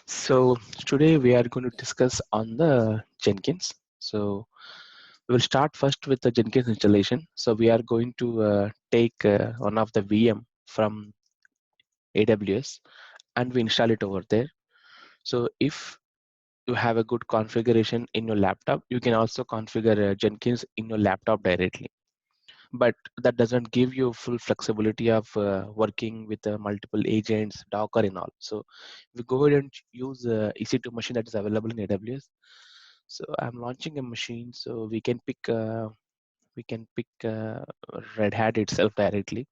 So today we are going to discuss on the Jenkins. So we will start first with the Jenkins installation. So we are going to take one of the VM from AWS and we install it over there. So if you have a good configuration in your laptop, you can also configure Jenkins in your laptop directly. But that doesn't give you full flexibility of working with multiple agents, Docker and all. So we go ahead and use EC2 machine that is available in AWS. So I'm launching a machine, so we can pick Red Hat itself directly.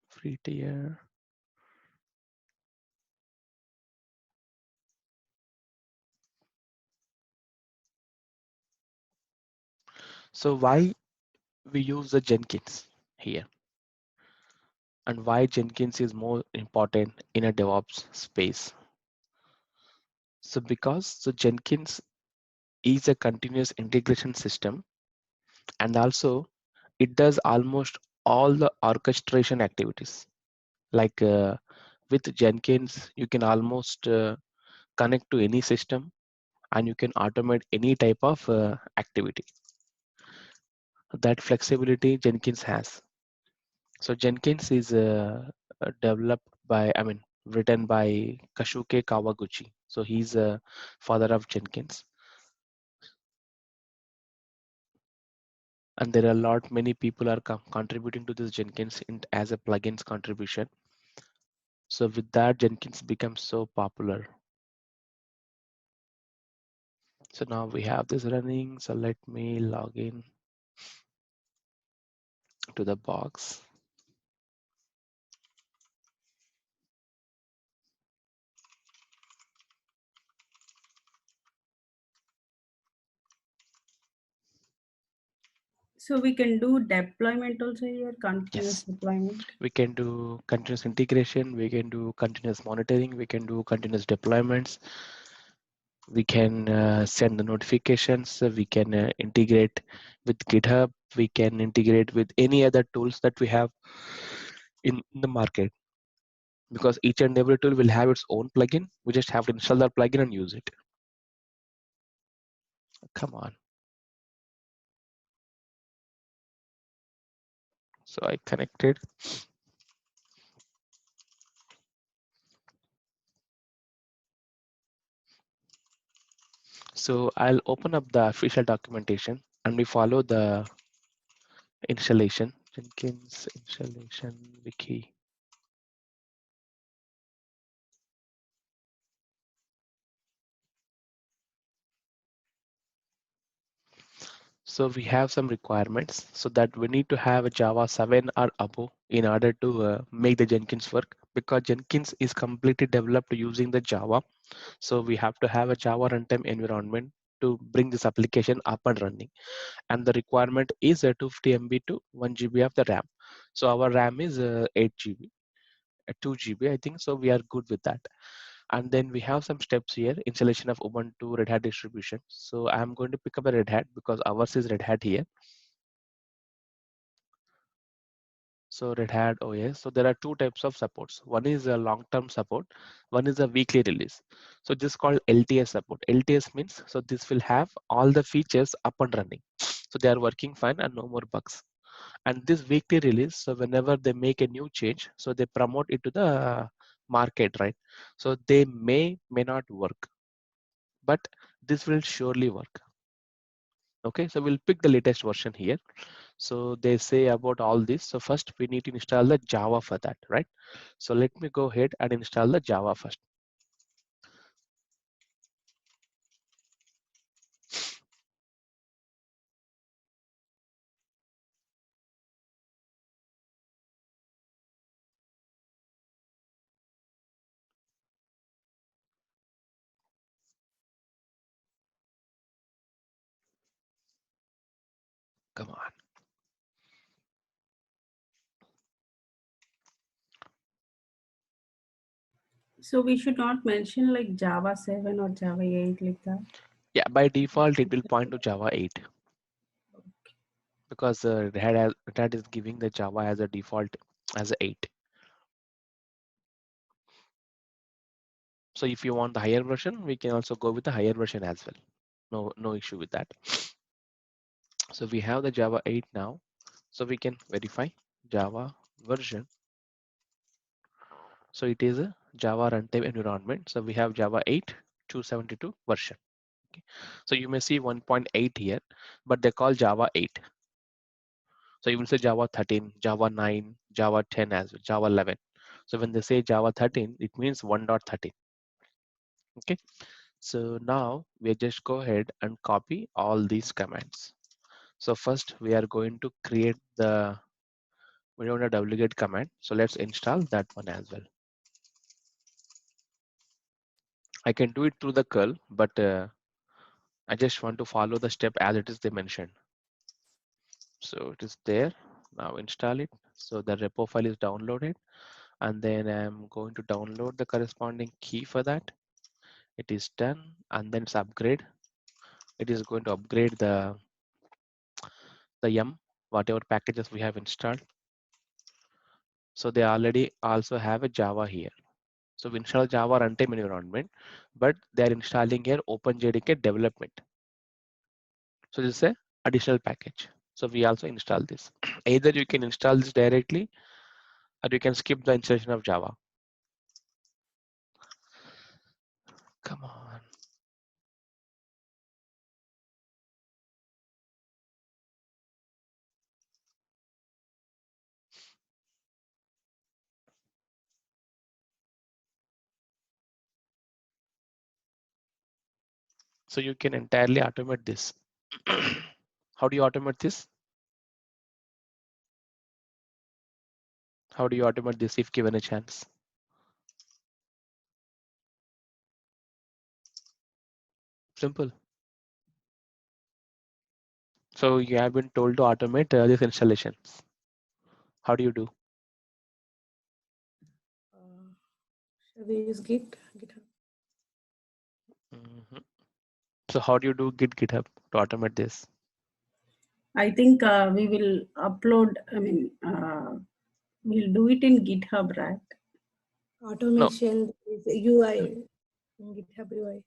Free tier. So why we use the Jenkins here, and why Jenkins is more important in a DevOps space? So because the Jenkins is a continuous integration system, and also it does almost all the orchestration activities. Like with Jenkins, you can almost connect to any system and you can automate any type of activity. That flexibility Jenkins has. So Jenkins is developed by, written by Kashuke Kawaguchi. So he's a father of Jenkins. And there are a lot many people are contributing to this Jenkins as a plugins contribution. So with that, Jenkins becomes so popular. So now we have this running. So let me log in to the box. So we can do deployment also here, continuous Yes, deployment. we can do continuous integration. We can do continuous monitoring. We can do continuous deployments. We can send the notifications. We can integrate with GitHub. We can integrate with any other tools that we have in the market, because each and every tool will have its own plugin. We just have to install that plugin and use it. Come on. So I connected. So I'll open up the official documentation and we follow the installation. Jenkins installation wiki. So we have some requirements, so that we need to have a Java 7 or above in order to make the Jenkins work, because Jenkins is completely developed using the Java. So we have to have a Java runtime environment to bring this application up and running. And the requirement is a 250 MB to 1 GB of the RAM. So our RAM is 8 GB, 2 GB, I think. So we are good with that. And then we have some steps here: installation of Ubuntu Red Hat distribution. So I'm going to pick up a Red Hat because ours is Red Hat here. So Red Hat OS. So there are two types of supports. One is a long-term support. One is a weekly release. So this is called LTS support. LTS means, so this will have all the features up and running. So they are working fine and no more bugs. And this weekly release, so whenever they make a new change, so they promote it to the market, right? So they may not work, but this will surely work. Okay, so we'll pick the latest version here. So they say about all this. So first we need to install the Java for that, right? So let me go ahead and install the Java first. Come on. So we should not mention like Java 7 or Java 8 like that. Yeah, by default it will point to Java 8, because Red Hat is giving the Java as a default as a 8. So if you want the higher version, we can also go with the higher version as well. No issue with that. So we have the Java 8 now. So we can verify Java version. So it is a Java runtime environment. So we have Java 8 272 version. Okay. So you may see 1.8 here, but they call Java 8. So you will say Java 13, Java 9, Java 10 as well, Java 11. So when they say Java 13, it means 1.13. Okay. So now we just go ahead and copy all these commands. So first we are going to create the we want a wget command. So let's install that one as well. I can do it through the curl, but I just want to follow the step as it is they mentioned. So it is there. Now install it. So the repo file is downloaded, and then I'm going to download the corresponding key for that. It is done, and then it's upgrade. It is going to upgrade the yum whatever packages we have installed. So they already also have a Java here. So we install Java runtime environment, but they are installing here OpenJDK development. So this is a additional package. So we also install this. Either you can install this directly, or you can skip the installation of Java. Come on. So you can entirely automate this. How do you automate this? How do you automate this if given a chance? Simple. So you have been told to automate this installations. How do you do? Uh, shall we use GitHub? Mhm. So how do you do GitHub to automate this? I think we will upload. I mean, we'll do it in GitHub, right? No. Automation is UI, GitHub UI.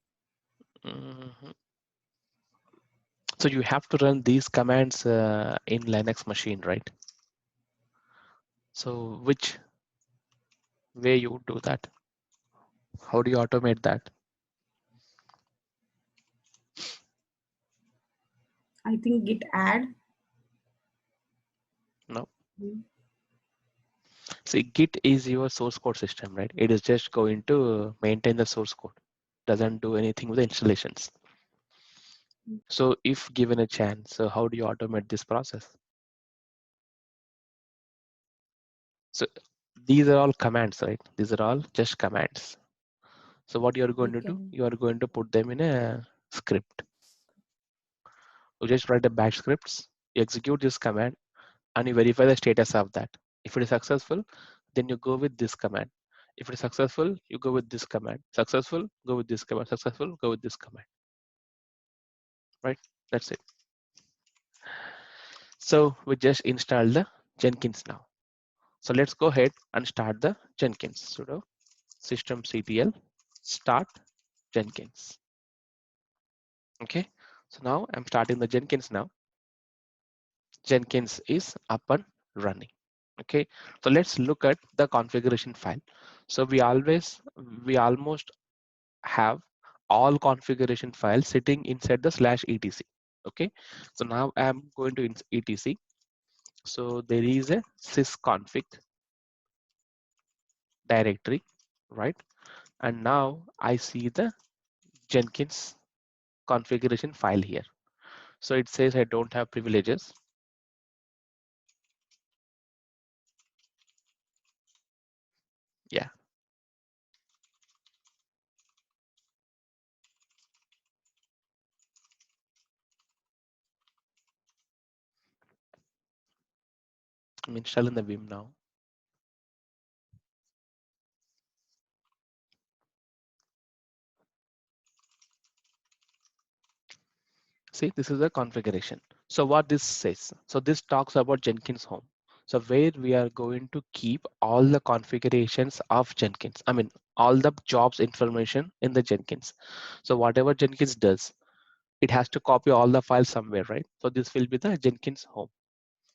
Mhm. So you have to run these commands in Linux machine, right? So which way you would do that? How do you automate that? I think Git add. No. Mm. See, Git is your source code system, right? It is just going to maintain the source code. Doesn't do anything with the installations. So if given a chance, so how do you automate this process? So these are all commands, right? These are all just commands. So what you are going We to do? can. You are going to put them in a script. You just write a bash scripts, you execute this command, and you verify the status of that. If it is successful, then you go with this command. If it is successful, you go with this command. Successful, go with this command. Successful, go with this command. Right? That's it. So we just installed the Jenkins now. So let's go ahead and start the Jenkins. Sudo systemctl start Jenkins. Okay. So now I'm starting the Jenkins now. Jenkins is up and running. Okay. So let's look at the configuration file. So we almost have all configuration files sitting inside the /etc. Okay. So now I'm going to etc. So there is a sysconfig directory, right? And now I see the Jenkins configuration file here. So it says I don't have privileges. Yeah, I'm installing the Vim now. See, this is the configuration. So what this says, so this talks about Jenkins home. So where we are going to keep all the configurations of Jenkins. I mean, all the jobs information in the Jenkins. So whatever Jenkins does, it has to copy all the files somewhere, right? So this will be the Jenkins home.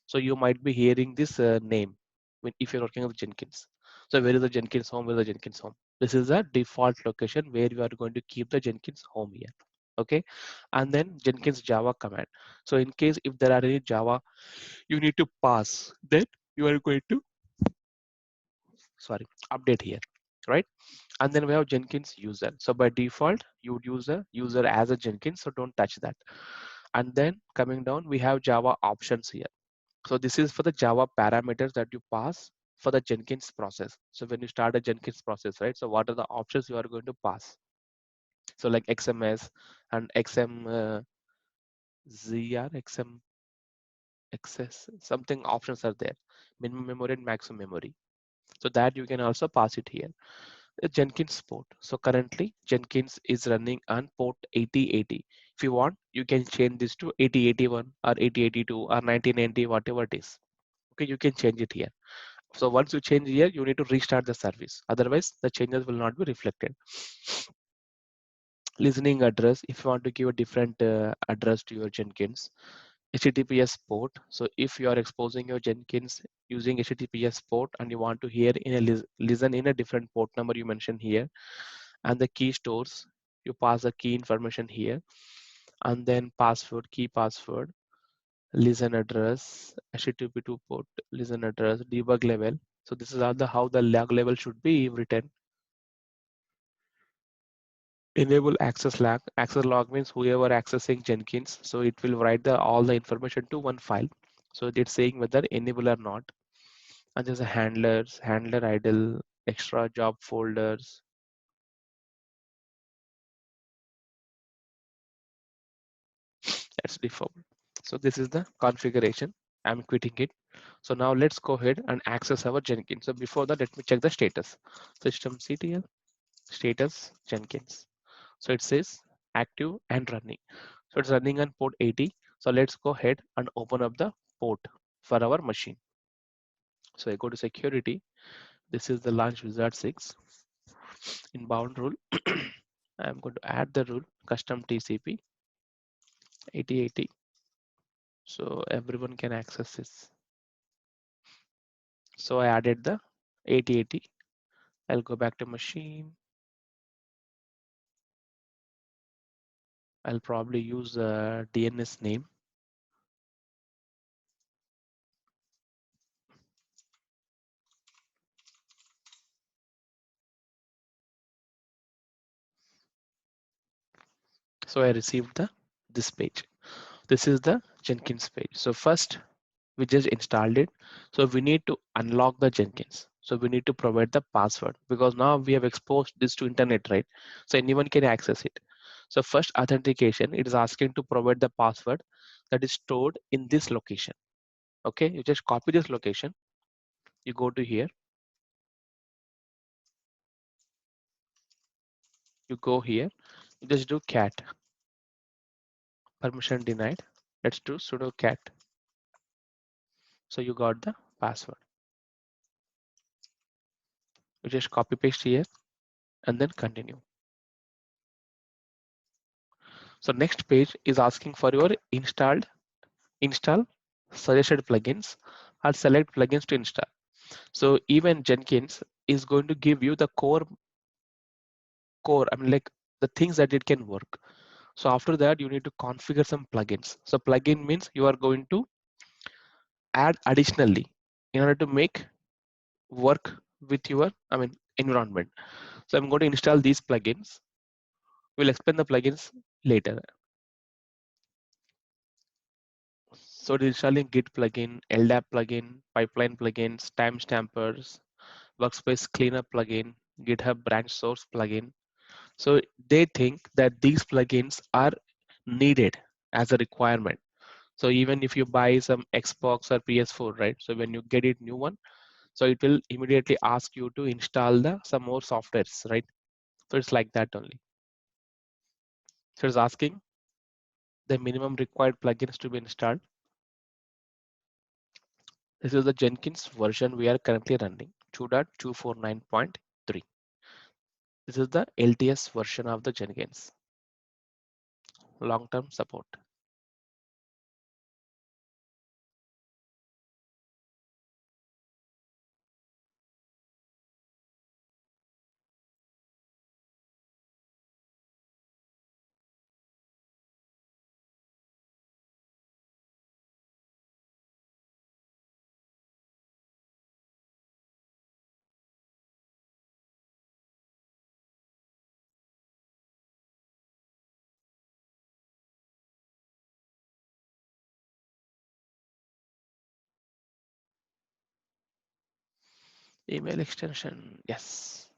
So you might be hearing this name if you're working with Jenkins. So where is the Jenkins home? Where is the Jenkins home? This is the default location where you are going to keep the Jenkins home here. Okay, and then Jenkins Java command. So in case if there are any Java you need to pass, then you are going to update here, right? And then we have Jenkins user. So by default you would use a user as a Jenkins, so don't touch that. And then coming down we have Java options here. So this is for the Java parameters that you pass for the Jenkins process. So when you start a Jenkins process, right? So what are the options you are going to pass? So like XMS and XMZR, XM, XS, something options are there. Minimum memory and maximum memory. So that you can also pass it here. The Jenkins port. So currently Jenkins is running on port 8080. If you want, you can change this to 8081 or 8082 or 1990, whatever it is. Okay, you can change it here. So once you change here, you need to restart the service. Otherwise, the changes will not be reflected. Listening address, if you want to give a different address to your Jenkins, HTTPS port. So if you are exposing your Jenkins using HTTPS port and you want to hear in a listen in a different port number you mentioned here, and the key stores, you pass the key information here, and then password, key password, listen address, HTTP2 port, listen address, debug level. So this is how the log level should be written. Enable access log. Access log means whoever accessing Jenkins, so it will write all the information to one file. So it's saying whether enable or not. And there's a handler idle, extra job folders. That's default. So this is the configuration. I'm quitting it. So now let's go ahead and access our Jenkins. So before that, let me check the status. Systemctl status Jenkins. So it says active and running. So it's running on port 80. So let's go ahead and open up the port for our machine. So I go to security. This is the launch wizard 6 inbound rule. I'm going to add the rule custom TCP 8080. So everyone can access this. So I added the 8080. I'll go back to machine. I'll probably use a DNS name. So I received this page. This is the Jenkins page. So first we just installed it. So we need to unlock the Jenkins. So we need to provide the password because now we have exposed this to internet, right? So anyone can access it. So first authentication, it is asking to provide the password that is stored in this location. Okay, you just copy this location. You go to here. You go here. You just do cat. Permission denied. Let's do sudo cat. So you got the password. You just copy paste here and then continue. So next page is asking for your install suggested plugins or select plugins to install. So even Jenkins is going to give you the core, I mean like the things that it can work. So after that, you need to configure some plugins. So plugin means you are going to add additionally in order to make work with your, environment. So I'm going to install these plugins. We'll explain the plugins later. So installing Git plugin, LDAP plugin, pipeline plugins, timestampers, workspace cleanup plugin, GitHub branch source plugin. So they think that these plugins are needed as a requirement. So even if you buy some Xbox or PS4, right? So when you get it new one, so it will immediately ask you to install some more softwares, right? So it's like that only. So it's asking the minimum required plugins to be installed. This is the Jenkins version we are currently running, 2.249.3. This is the LTS version of the Jenkins, long-term support. Email extension, yes.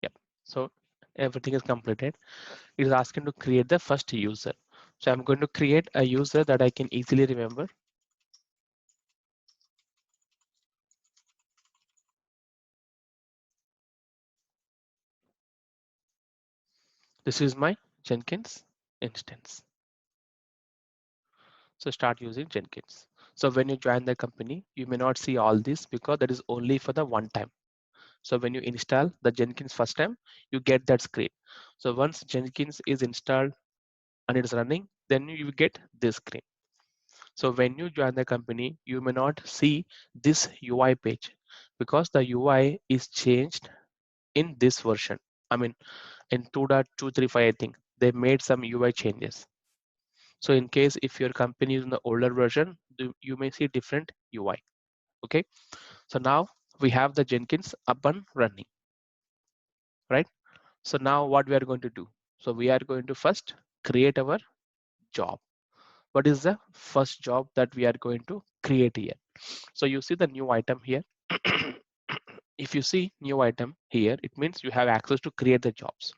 Yep. So everything is completed. It is asking to create the first user. So I'm going to create a user that I can easily remember. This is my Jenkins instance. So start using Jenkins. So when you join the company, you may not see all this because that is only for the one time. So when you install the Jenkins first time, you get that screen. So once Jenkins is installed and it's running, then you get this screen. So when you join the company, you may not see this UI page because the UI is changed in this version. I mean, in 2.235, I think they made some UI changes. So in case if your company is in the older version, you may see different UI. Okay. So now we have the Jenkins up and running, right? So now what we are going to do? So we are going to first create our job. What is the first job that we are going to create here? So you see the new item here. If you see new item here, it means you have access to create the jobs.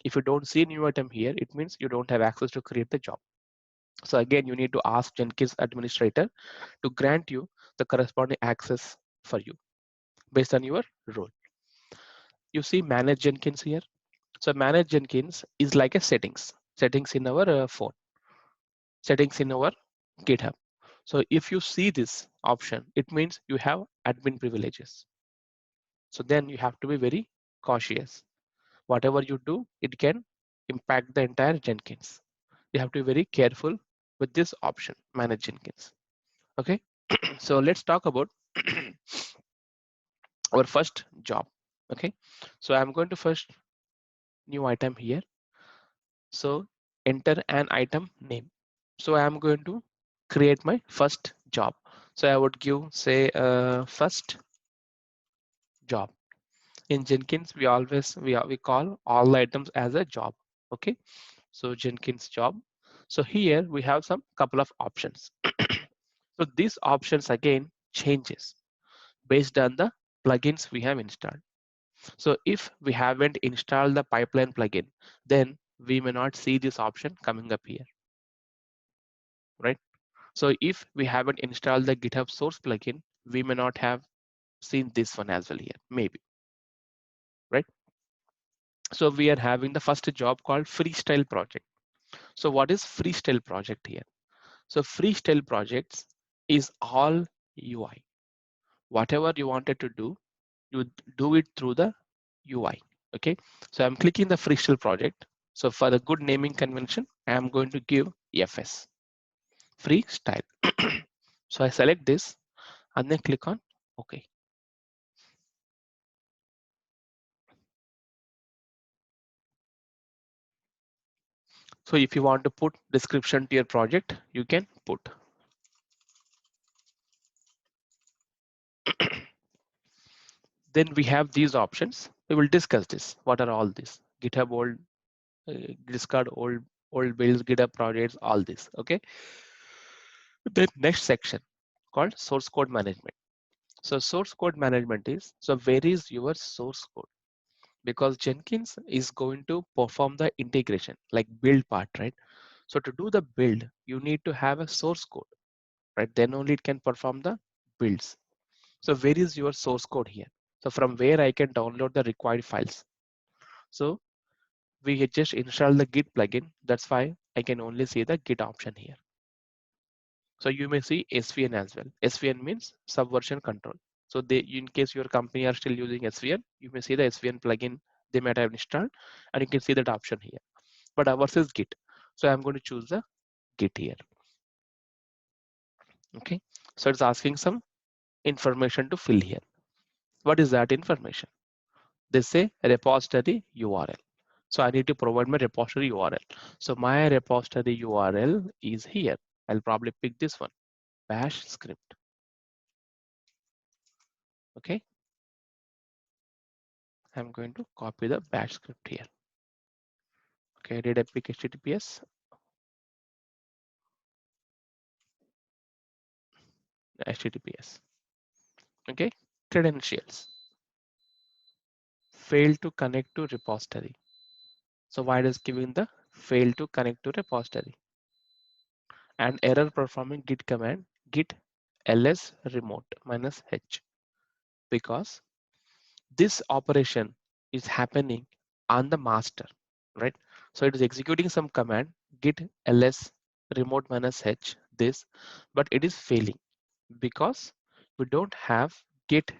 If you don't see new item here, it means you don't have access to create the job. So again, you need to ask Jenkins administrator to grant you the corresponding access for you based on your role. You see manage Jenkins here. So manage Jenkins is like a settings in our phone, settings in our GitHub. So if you see this option, it means you have admin privileges. So then you have to be very cautious. Whatever you do, it can impact the entire Jenkins. You have to be very careful with this option, manage Jenkins. Okay, so let's talk about our first job. Okay, so I'm going to first new item here. So enter an item name. So I'm going to create my first job. So I would give say first job. In Jenkins, we call all items as a job. Okay, so Jenkins job. So here we have some couple of options. So these options again changes based on the plugins we have installed. So if we haven't installed the pipeline plugin, then we may not see this option coming up here, right? So if we haven't installed the GitHub source plugin, we may not have seen this one as well here, maybe, right? So we are having the first job called Freestyle project. So what is Freestyle project here? So Freestyle projects is all UI. Whatever you wanted to do, you do it through the UI. Okay. So I'm clicking the Freestyle project. So for the good naming convention, I am going to give FS, Freestyle. So I select this and then click on OK. So if you want to put description to your project, you can put. Then we have these options. We will discuss this. What are all these? GitHub old, discard old builds, GitHub projects, all this. Okay. The next section called source code management. So source code management is, so where is your source code? Because Jenkins is going to perform the integration, like build part, right? So to do the build, you need to have a source code, right? Then only it can perform the builds. So where is your source code here? So from where I can download the required files. So we had just installed the Git plugin. That's why I can only see the Git option here. So you may see SVN as well. SVN means subversion control. So they, in case your company are still using SVN, you may see the SVN plugin they might have installed, and you can see that option here. But ours is Git. So I'm going to choose the Git here. Okay. So it's asking some information to fill here. What is that information? They say repository URL. So I need to provide my repository URL. So my repository URL is here. I'll probably pick this one, bash script. Okay. I'm going to copy the bash script here. Okay, did I pick HTTPS? HTTPS. Okay, credentials. Fail to connect to repository. So why it is giving the fail to connect to repository? And error performing git command git ls remote -h, because this operation is happening on the master, right? So it is executing some command git ls remote -h this, but it is failing because we don't have git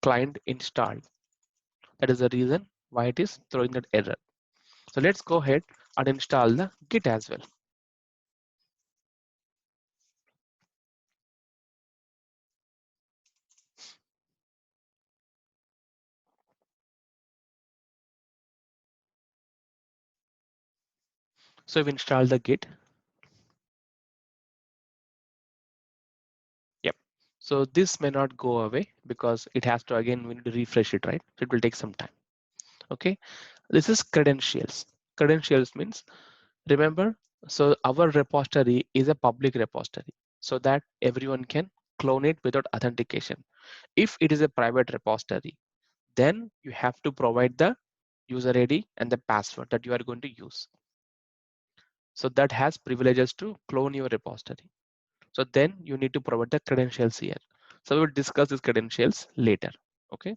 client installed. That is the reason why it is throwing that error. So let's go ahead and install the git as well. So we install the git. Yep. So this may not go away because it has to, again, we need to refresh it, right? So it will take some time. Okay. This is credentials. Credentials means, remember, so our repository is a public repository so that everyone can clone it without authentication. If it is a private repository, then you have to provide the user ID and the password that you are going to use. So that has privileges to clone your repository. So then you need to provide the credentials here. So we'll discuss these credentials later. Okay.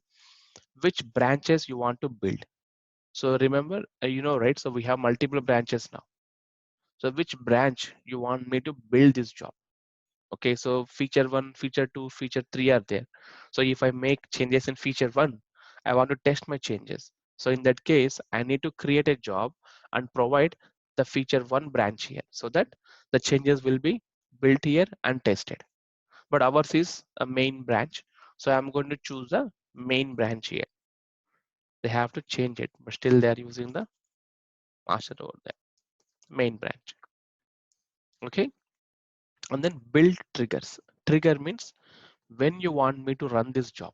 Which branches you want to build. So remember, right? So we have multiple branches now. So which branch you want me to build this job? Okay. So feature 1, feature 2, feature 3 are there. So if I make changes in feature 1, I want to test my changes. So in that case, I need to create a job and provide the feature 1 branch here so that the changes will be built here and tested. But ours is a main branch. So I'm going to choose the main branch here. They have to change it, but still they are using the master over there, main branch. Okay. And then build triggers. Trigger means when you want me to run this job.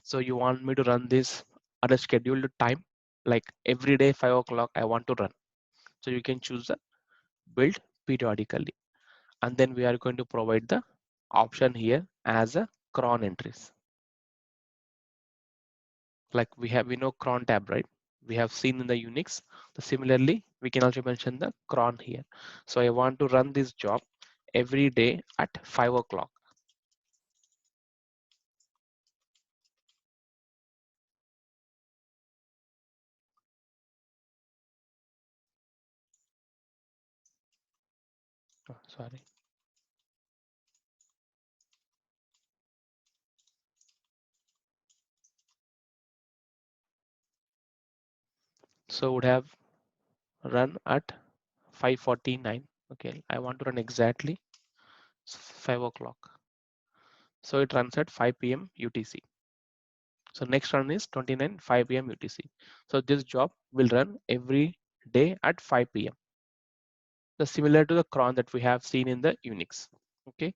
So you want me to run this at a scheduled time, like every day 5 o'clock I want to run. So you can choose the build periodically. And then we are going to provide the option here as a cron entries. Like we know cron tab, right? We have seen in the Unix. So similarly, we can also mention the cron here. So I want to run this job every day at 5 o'clock. Oh, sorry. So would have run at 5:49. Okay, I want to run exactly 5 o'clock. So it runs at 5 p.m. UTC. So next run is 29 5 p.m. UTC. So this job will run every day at 5 p.m. The similar to the cron that we have seen in the Unix. Okay.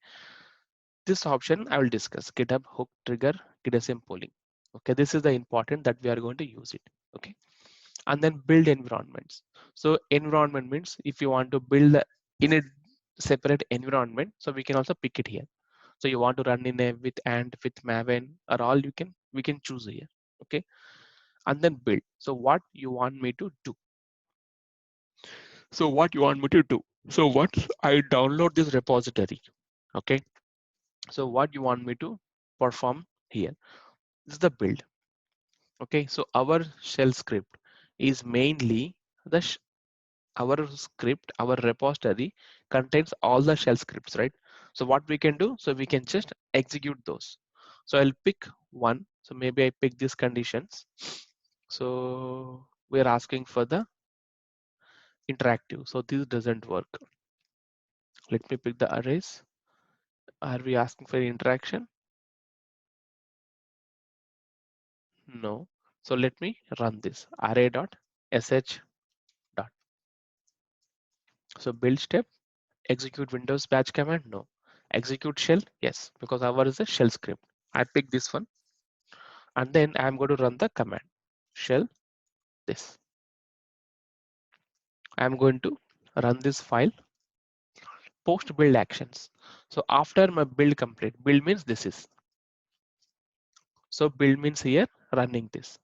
This option I will discuss, GitHub hook trigger, GitSM polling. Okay, this is the important that we are going to use it. Okay, and then build environments. So environment means if you want to build in a separate environment, so we can also pick it here. So you want to run in a with Ant, with Maven, or all we can choose here. Okay, and then build. So what you want me to do? So what you want me to do? So once I download this repository, okay. So what you want me to perform here? This is the build. Okay, so our shell script is mainly the our script, our repository contains all the shell scripts, right? So what we can do, so we can just execute those. So I'll pick one. So maybe I pick these conditions. So we're asking for the interactive. So this doesn't work. Let me pick the arrays. Are we asking for interaction? No. So let me run this array.sh dot. So build step, execute Windows batch command. No. Execute shell. Yes, because our is a shell script. I pick this one and then I'm going to run the command shell this. I'm going to run this file post build actions. So after my build complete, build means this is. So build means here running this.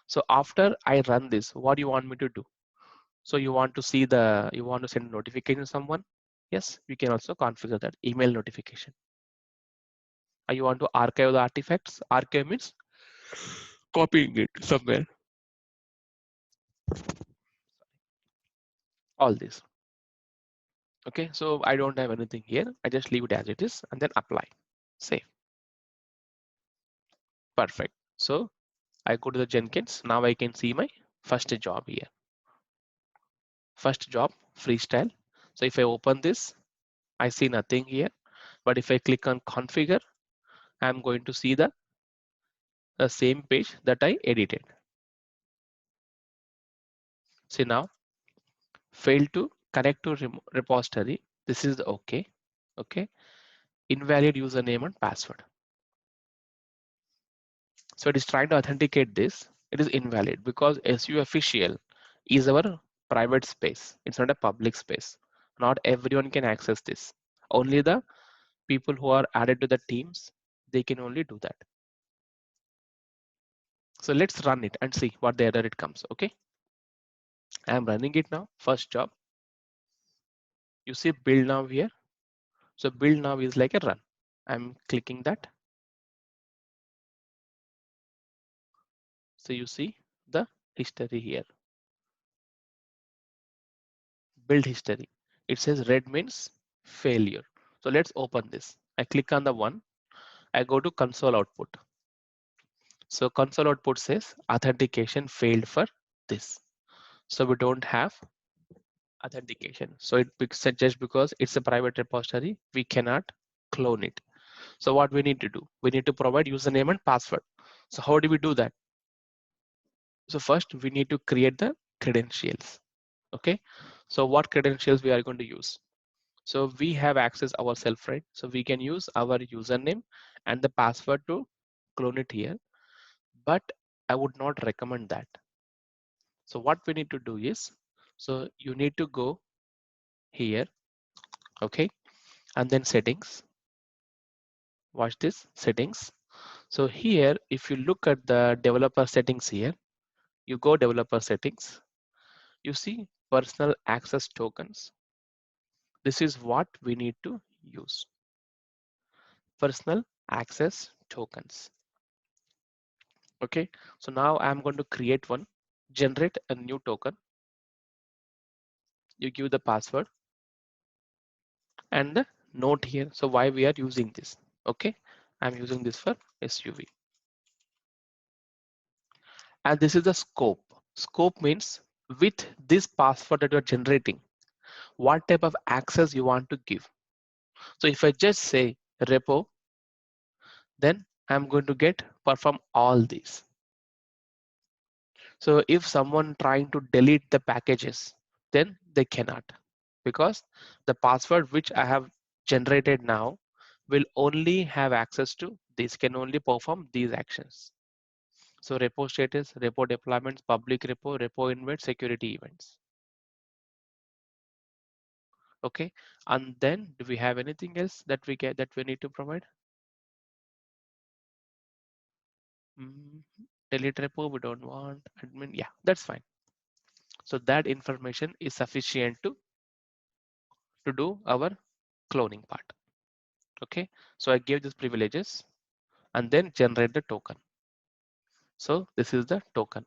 So after I run this, what do you want me to do? So you want to see you want to send notification to someone? Yes, we can also configure that email notification. Or you want to archive the artifacts? Archive means copying it somewhere. All this. Okay, so I don't have anything here. I just leave it as it is and then apply. Save. Perfect. So I go to the Jenkins. Now I can see my first job here. First job, Freestyle. So if I open this, I see nothing here. But if I click on configure, I'm going to see the same page that I edited. See now, failed to connect to repository. This is okay. Okay. Invalid username and password. So it is trying to authenticate this. It is invalid because SU official is our private space. It's not a public space. Not everyone can access this. Only the people who are added to the teams, they can only do that. So let's run it and see what the error it comes. Okay. I'm running it now. First job. You see build now here. So build now is like a run. I'm clicking that. So you see the history here. Build history. It says red means failure. So let's open this. I click on the one. I go to console output. So console output says authentication failed for this. So we don't have authentication. So it said just because it's a private repository, we cannot clone it. So what we need to do? We need to provide username and password. So how do we do that? So first we need to create the credentials. Okay. So what credentials we are going to use? So we have access ourselves, right? So we can use our username and the password to clone it here, but I would not recommend that. So what we need to do is, so you need to go here, okay, and then settings. Watch this settings. So here, if you look at the developer settings here, you go developer settings, you see personal access tokens. This is what we need to use. Personal access tokens. Okay, so now I'm going to create one, generate a new token. You give the password and the note here. So why we are using this? Okay, I'm using this for SUV. And this is the scope. Scope means with this password that you're generating, what type of access you want to give. So if I just say repo, then I'm going to get perform all these. So if someone trying to delete the packages, then they cannot, because the password which I have generated now will only have access to this, can only perform these actions. So repo status, repo deployments, public repo, repo invite, security events. Okay, and then do we have anything else that we need to provide? Delete repo, we don't want admin. Yeah, that's fine. So that information is sufficient to do our cloning part. Okay, so I gave these privileges and then generate the token. So this is the token.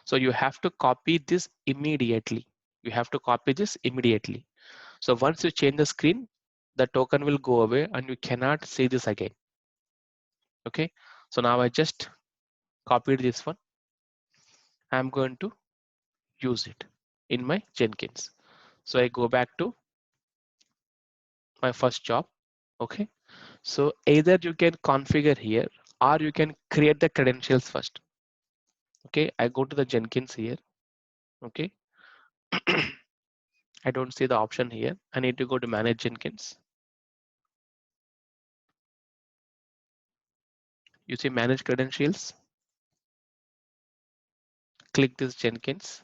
So you have to copy this immediately. You have to copy this immediately. So once you change the screen, the token will go away and you cannot see this again. Okay. So now I just copied this one. I'm going to use it in my Jenkins. So I go back to my first job. Okay. So either you can configure here or you can create the credentials first. Okay. I go to the Jenkins here. Okay. I don't see the option here. I need to go to manage Jenkins. You see manage credentials. Click this Jenkins,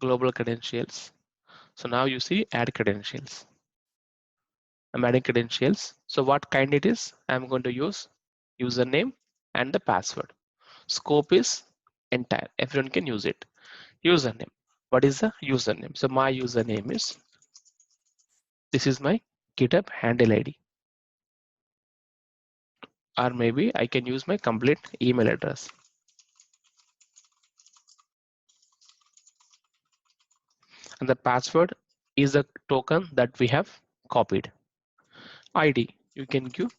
global credentials. So now you see add credentials. I'm adding credentials. So what kind it is? I'm going to use username and the password. Scope is entire. Everyone can use it. Username. What is the username? So my username is, this is my GitHub handle ID. Or maybe I can use my complete email address. And the password is a token that we have copied. ID, you can give.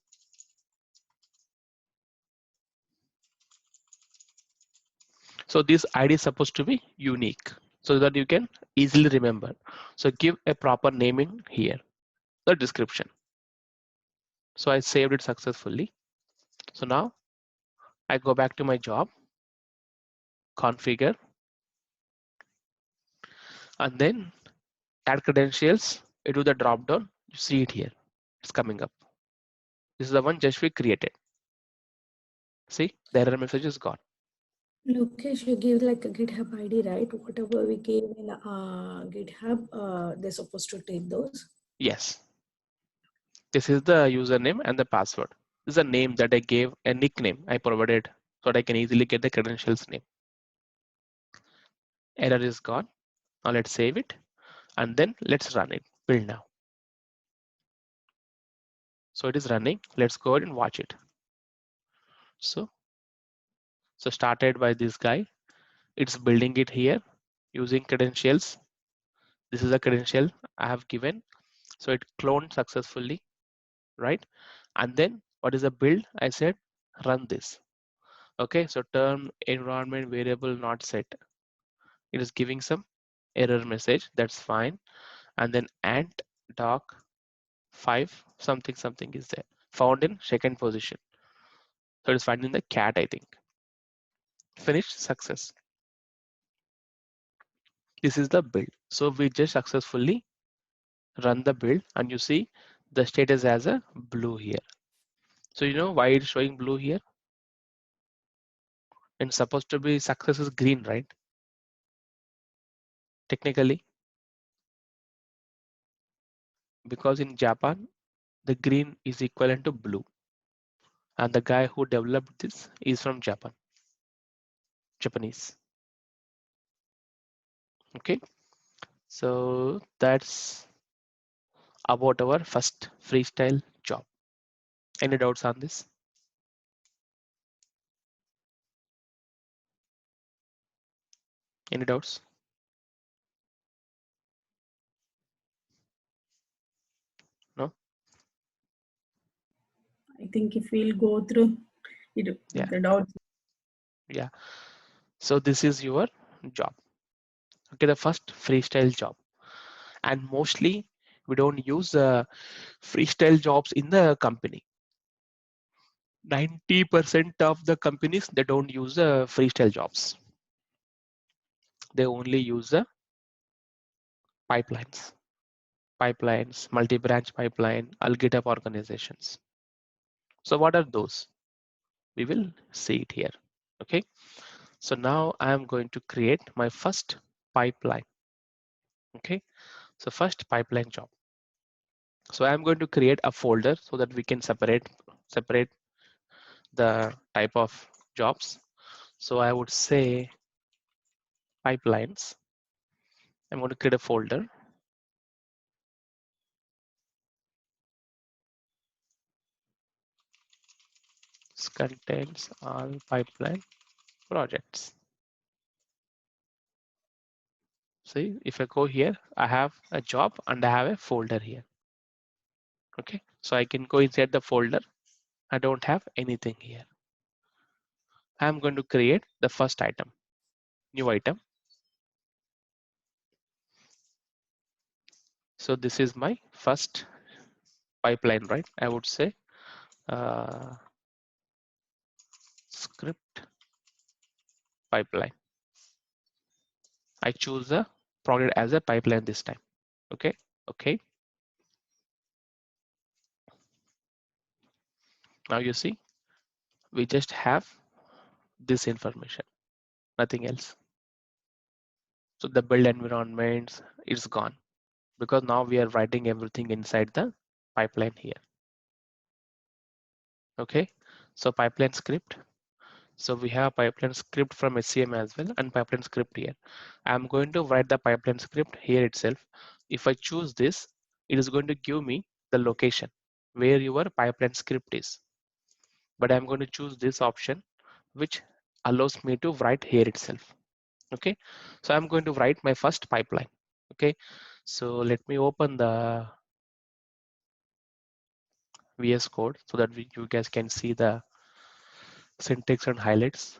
So this ID is supposed to be unique so that you can easily remember. So give a proper naming here, the description. So I saved it successfully. So now I go back to my job, configure, and then add credentials. You do the drop down, you see it here. It's coming up. This is the one just we created. See, the error message is gone. Lokesh, you give like a GitHub ID, right? Whatever we gave in GitHub, they're supposed to take those. Yes, this is the username and the password. This is a name that I gave, a nickname I provided so that I can easily get the credentials name. Error is gone. Now let's save it and then let's run it. Build now. So it is running. Let's go ahead and watch it. So started by this guy. It's building it here using credentials. This is a credential I have given. So it cloned successfully, right? And then what is the build? I said run this. Okay, so term environment variable not set. It is giving some error message. That's fine. And then ant doc 5 something something is there. Found in second position. So it's finding the cat, I think. Finished success. This is the build. So we just successfully run the build and you see the status as a blue here. So you know why it's showing blue here? And supposed to be success is green, right? Technically, because in Japan, the green is equivalent to blue. And the guy who developed this is from Japan, Japanese. Okay, so that's about our first freestyle job. Any doubts on this? Any doubts? No? I think if we'll go through it, Yeah. the doubts. Yeah. So this is your job. Okay, the first freestyle job. And mostly we don't use freestyle jobs in the company. 90% of the companies, they don't use freestyle jobs. They only use the pipelines, multi-branch pipeline, all GitHub organizations. So what are those? We will see it here. Okay. So now I am going to create my first pipeline. Okay. So first pipeline job. So I'm going to create a folder so that we can separate the type of jobs. So I would say pipelines. I'm going to create a folder. This contains all pipeline projects. See, if I go here, I have a job and I have a folder here. Okay, so I can go inside the folder. I don't have anything here. I'm going to create the first item, new item. So this is my first pipeline, right? I would say script pipeline. I choose a project as a pipeline this time. Okay, okay. Now you see, we just have this information, nothing else. So the build environment is gone because now we are writing everything inside the pipeline here. Okay, so pipeline script. So we have pipeline script from SCM as well and pipeline script here. I'm going to write the pipeline script here itself. If I choose this, it is going to give me the location where your pipeline script is. But I'm going to choose this option, which allows me to write here itself. Okay, so I'm going to write my first pipeline. Okay, so let me open the VS Code so that you guys can see the syntax and highlights.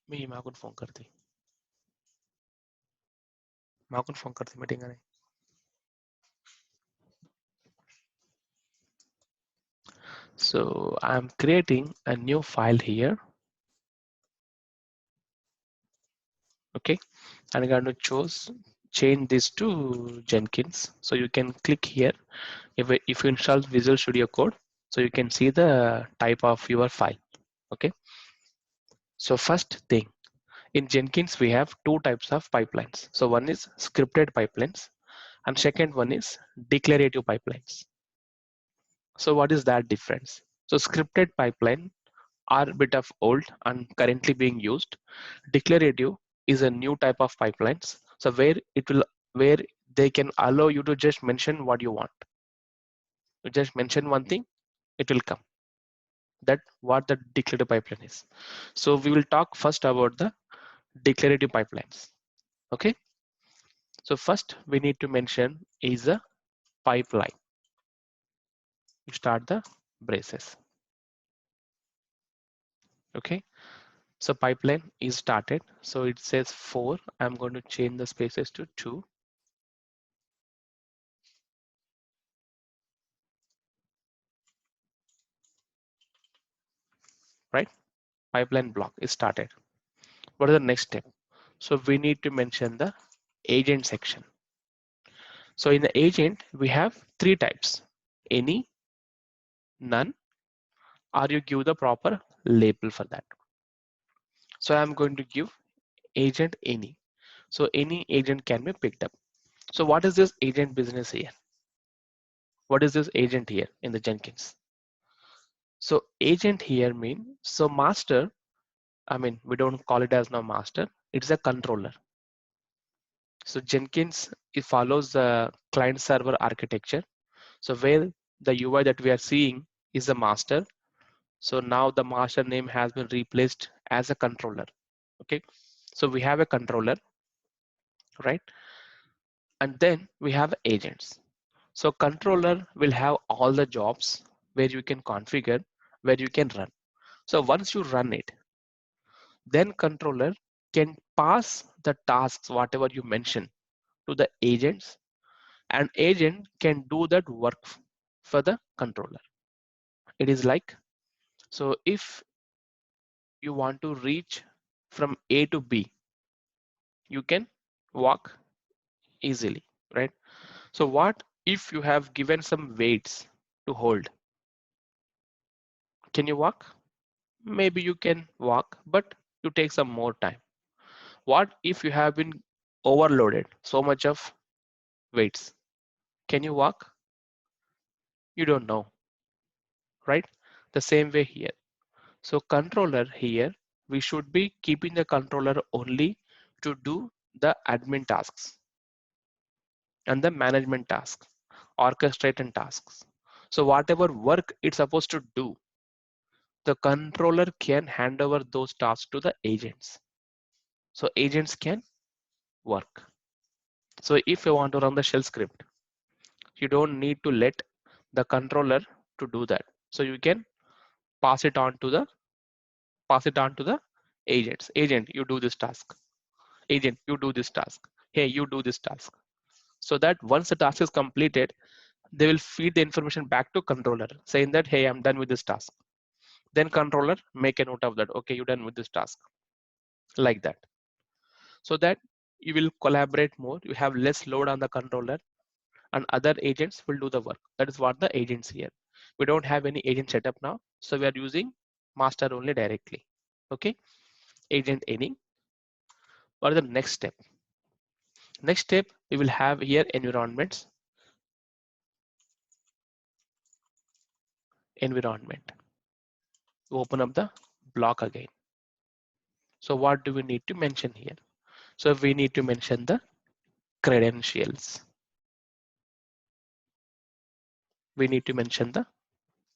मी मागून phone करते meeting आहे. So I'm creating a new file here. Okay, and I'm going to change this to Jenkins. So you can click here. If you install Visual Studio Code, so you can see the type of your file. Okay, so first thing, in Jenkins we have two types of pipelines. So one is scripted pipelines and second one is declarative pipelines. So what is that difference? So scripted pipeline are a bit of old and currently being used. Declarative is a new type of pipelines. So where they can allow you to just mention what you want. You just mention one thing, it will come. That what the declarative pipeline is. So we will talk first about the declarative pipelines. Okay. So first we need to mention is a pipeline. You start the braces. Okay. So pipeline is started. So it says 4. I'm going to change the spaces to 2. Right? Pipeline block is started. What is the next step? So we need to mention the agent section. So in the agent, we have 3 types: any, none, or you give the proper label for that. So I'm going to give agent any. So any agent can be picked up. So what is this agent business here? What is this agent here in the Jenkins? So agent here means, so master, I mean, we don't call it as now master, it's a controller. So Jenkins, it follows the client server architecture. So where the UI that we are seeing is the master. So now the master name has been replaced as a controller. Okay. So we have a controller, right? And then we have agents. So controller will have all the jobs where you can configure, where you can run. So once you run it, then controller can pass the tasks, whatever you mention, to the agents, and agent can do that work for the controller. It is like, so if you want to reach from A to B, you can walk easily, right? So what if you have given some weights to hold? Can you walk? Maybe you can walk, but you take some more time. What if you have been overloaded so much of weights? Can you walk? You don't know, right? The same way here. So controller here, we should be keeping the controller only to do the admin tasks and the management tasks, orchestrate and tasks. So whatever work it's supposed to do, the controller can hand over those tasks to the agents. So agents can work. So if you want to run the shell script, you don't need to let the controller to do that. So you can pass it on to the agents. Agent, you do this task. Agent, you do this task. Hey, you do this task. So that once the task is completed, they will feed the information back to controller saying that, hey, I'm done with this task. Then controller make a note of that. Okay, you're done with this task, like that. So that you will collaborate more. You have less load on the controller and other agents will do the work. That is what the agents here. We don't have any agent setup now. So we are using master only directly. Okay, agent any. What is the next step? Next step, we will have here environments. Environment. Open up the block again. So what do we need to mention here? So we need to mention the credentials. We need to mention the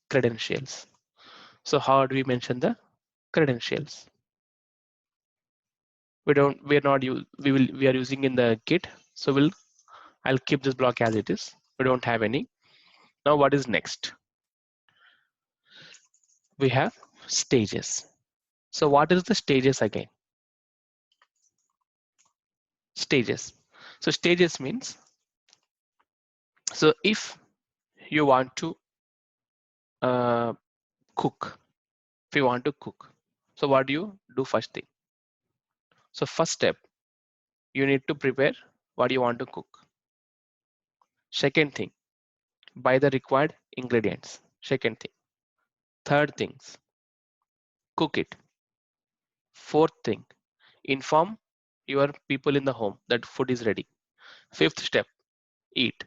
credentials. So how do we mention the credentials? We are using in the Git. So I'll keep this block as it is. We don't have any. Now what is next? We have stages. So what is the stages again? Stages. So stages means, so if you want to cook, if you want to cook, so what do you do first thing? So first step, you need to prepare what you want to cook. Second thing, buy the required ingredients. Second thing. Third things, cook it. Fourth thing, inform your people in the home that food is ready. Fifth step, eat.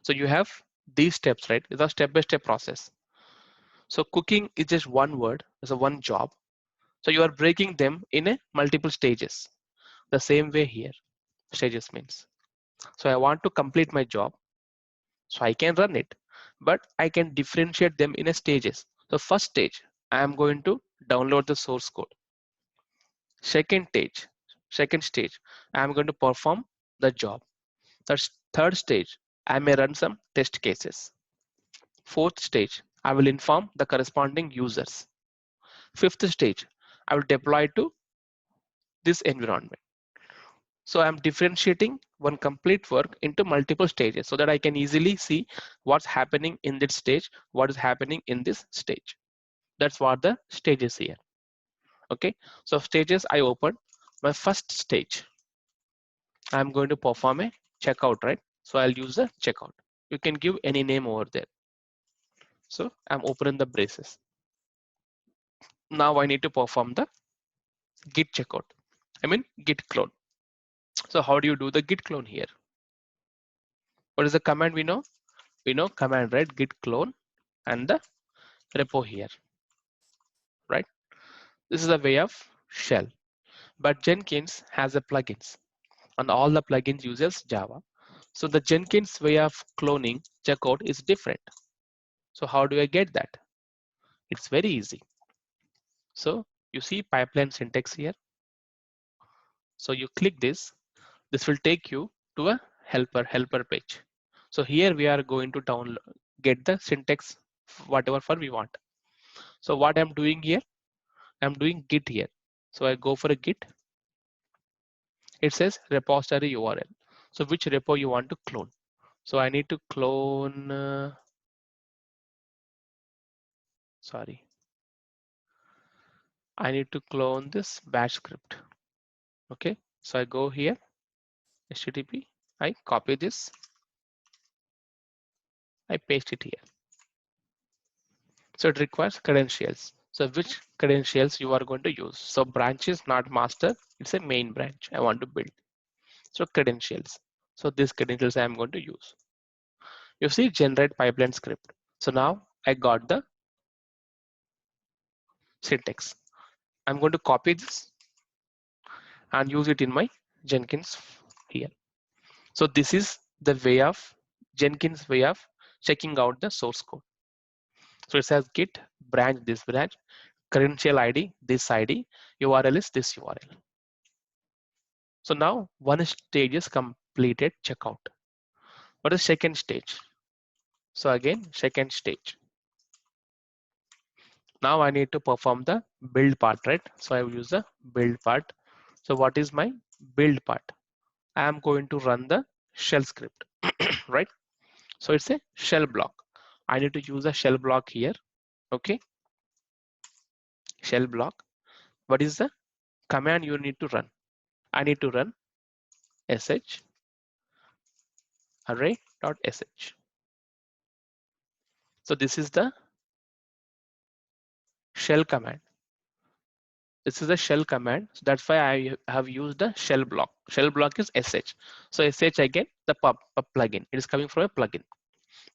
So you have these steps, right? It's a step-by-step process. So cooking is just one word, it's a one job. So you are breaking them in a multiple stages. The same way here, stages means. So I want to complete my job, so I can run it, but I can differentiate them in a stages. So first stage, I am going to download the source code. Second stage, I am going to perform the job. Third stage, I may run some test cases. Fourth stage, I will inform the corresponding users. Fifth stage, I will deploy to this environment. So I'm differentiating one complete work into multiple stages so that I can easily see what's happening in this stage, what is happening in this stage. That's what the stages here. Okay, so stages I opened. My first stage, I'm going to perform a checkout, right? So I'll use the checkout. You can give any name over there. So I'm opening the braces. Now I need to perform the git checkout. I mean git clone. So how do you do the git clone here? What is the command we know? We know command, right? Git clone and the repo here, right? This is a way of shell. But Jenkins has a plugins and all the plugins uses Java. So the Jenkins way of cloning checkout is different. So how do I get that? It's very easy. So you see pipeline syntax here. So you click this will take you to a helper page. So here we are going to download, get the syntax, whatever for we want. So what I'm doing here, I'm doing git here. So I go for a git. It says repository URL. So which repo you want to clone? So I need to clone, sorry. I need to clone this bash script. Okay, so I go here, HTTP, I copy this, I paste it here. So it requires credentials. So which credentials you are going to use? So branch is not master, it's a main branch I want to build. So credentials. So these credentials I am going to use. You see generate pipeline script. So now I got the syntax. I'm going to copy this and use it in my Jenkins here. So this is the way of Jenkins way of checking out the source code. So it says git branch this branch, credential ID this ID, URL is this URL. So now one stage is completed checkout. What is second stage? So again second stage. Now I need to perform the build part, right? So I will use the build part. So what is my build part? I am going to run the shell script, right? So it's a shell block. I need to use a shell block here. Okay, shell block. What is the command you need to run? I need to run sh array.sh. So this is the shell command. This is a shell command. So that's why I have used the shell block. Shell block is sh. So sh again the plugin. It is coming from a plugin.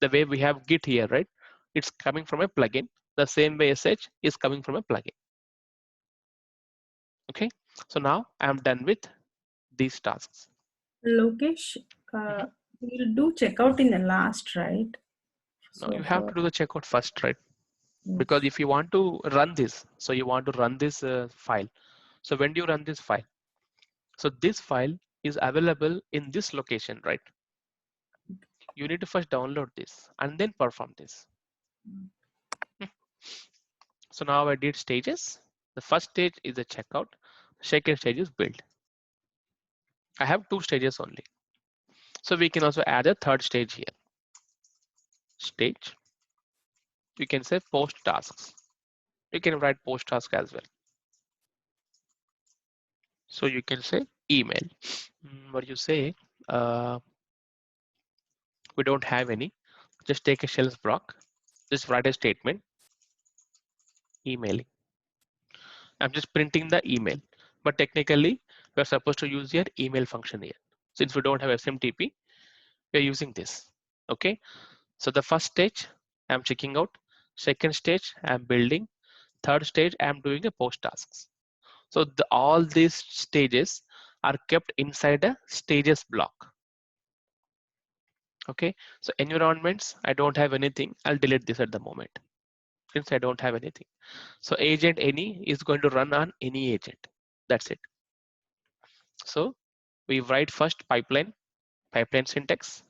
The way we have git here, right? It's coming from a plugin. The same way sh is coming from a plugin. Okay. So now I'm done with these tasks. Lokesh, we'll do checkout in the last, right? Now So you have for to do the checkout first, right? yes. Because if you want to run this, so you want to run this file. So when do you run this file? So this file is available in this location, right? You need to first download this and then perform this. So now I did stages. The first stage is the checkout. Second stage is build. I have two stages only. So we can also add a third stage here. Stage. You can say post tasks. You can write post task as well. So you can say email. What you say? We don't have any. Just take a shells block. Just write a statement. Emailing. I'm just printing the email. But technically, we're supposed to use your email function here. Since we don't have SMTP, we're using this. Okay. So the first stage, I'm checking out. Second stage, I'm building. Third stage, I'm doing a post tasks. So all these stages are kept inside a stages block. Okay. So environments, I don't have anything. I'll delete this at the moment since I don't have anything. So agent any is going to run on any agent. That's it. So we write first pipeline syntax,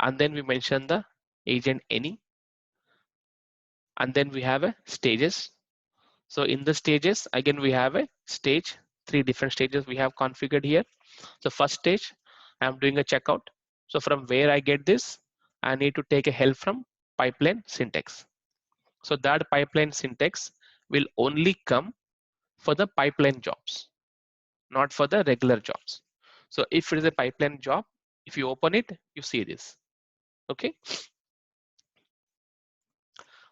and then we mention the agent any, and then we have a stages. So in the stages, again, we have a stage, 3 different stages we have configured here. So first stage, I'm doing a checkout. So from where I get this, I need to take a help from pipeline syntax. So that pipeline syntax will only come for the pipeline jobs, not for the regular jobs. So if it is a pipeline job, if you open it, you see this. Okay.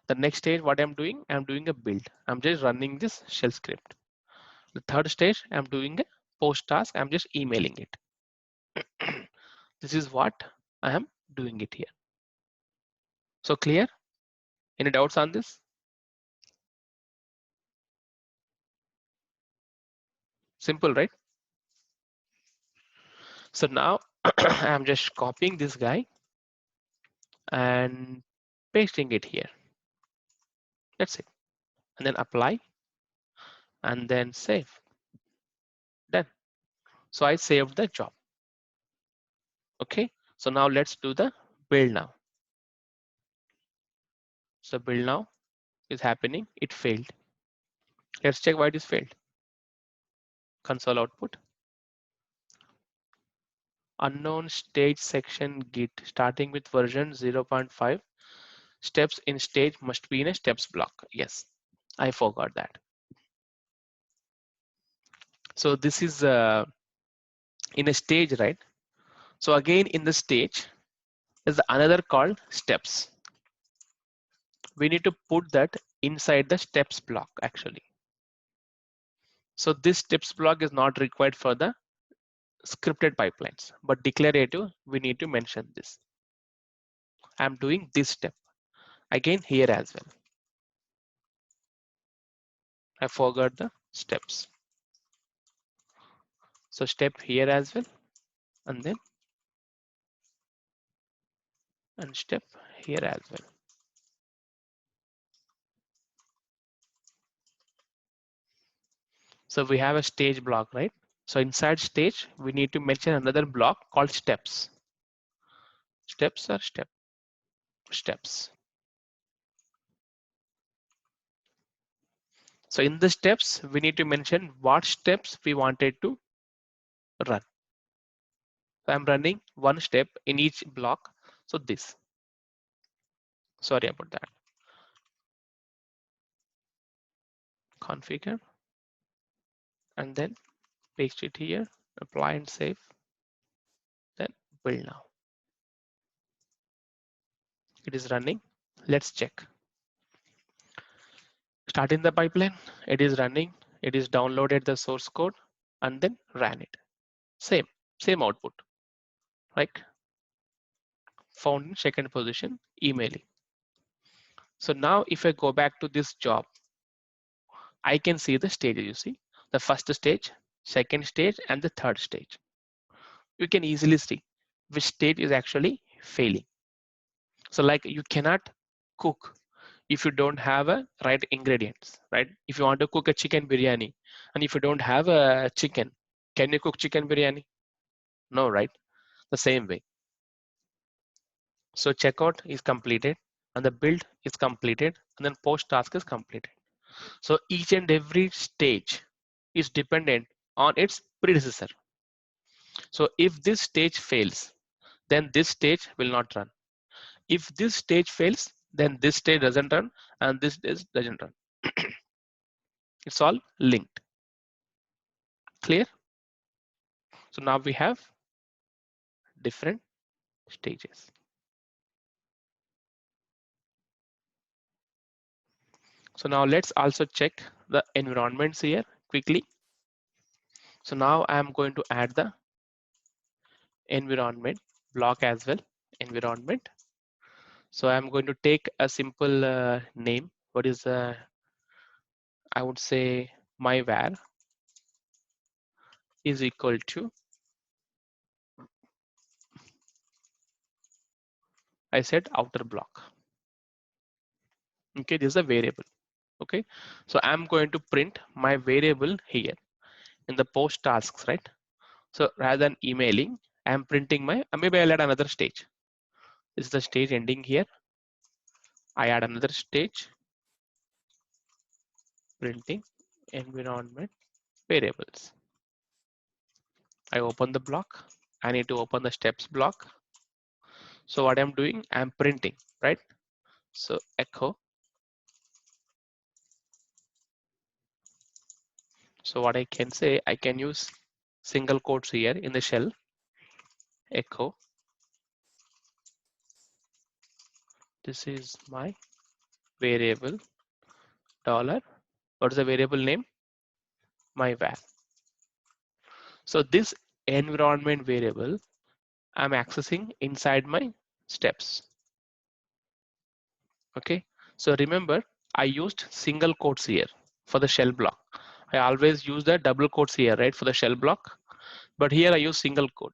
The next stage, what I'm doing a build. I'm just running this shell script. The third stage, I'm doing a post task. I'm just emailing it. This is what I am doing it here. So clear? Any doubts on this? Simple, right? So now I'm just copying this guy and pasting it here. That's it. And then apply and then save. Done. So I saved the job. Okay. So now let's do the build now. So build now is happening. It failed. Let's check why it is failed. Console output. Unknown stage section git starting with version 0.5. Steps in stage must be in a steps block. Yes, I forgot that. So this is in a stage, right? So again in the stage is another called steps. We need to put that inside the steps block actually. So this steps block is not required for the scripted pipelines, but declarative, we need to mention this. I'm doing this step. Again here as well. I forgot the steps. So step here as well, and then and step here as well. So we have a stage block, right? So inside stage, we need to mention another block called steps. Steps are steps. So in the steps, we need to mention what steps we wanted to run. So I'm running one step in each block. So this, sorry about that. Configure, and then paste it here, apply and save, then build now. It is running. Let's check. Start in the pipeline, it is running, it is downloaded the source code and then ran it. Same output, right? Found in second position, emailing. So now if I go back to this job, I can see the stages. You see the first stage, second stage, and the third stage. You can easily see which stage is actually failing. So like you cannot cook if you don't have a right ingredients, right? If you want to cook a chicken biryani and if you don't have a chicken, can you cook chicken biryani? No, right? The same way. So checkout is completed and the build is completed and then post task is completed. So each and every stage is dependent on its predecessor. So if this stage fails, then this stage will not run. If this stage fails, then this stage doesn't run and this stage doesn't run. It's all linked. Clear? So now we have different stages. So now let's also check the environments here quickly. So now I am going to add the environment block as well. Environment. So I'm going to take a simple name. What is I would say my var is equal to, I said outer block. Okay, this is a variable. Okay, so I'm going to print my variable here in the post tasks, right? So rather than emailing, I'm printing my, maybe I'll add another stage. This is the stage ending here. I add another stage, printing environment variables. I open the block. I need to open the steps block. So what I'm doing, I'm printing, right? So echo. So what I can say, I can use single quotes here in the shell. Echo. This is my variable dollar. What is the variable name? My var. So this environment variable I'm accessing inside my steps. Okay. So remember, I used single quotes here for the shell block. I always use the double quotes here, right, for the shell block. But here I use single quote.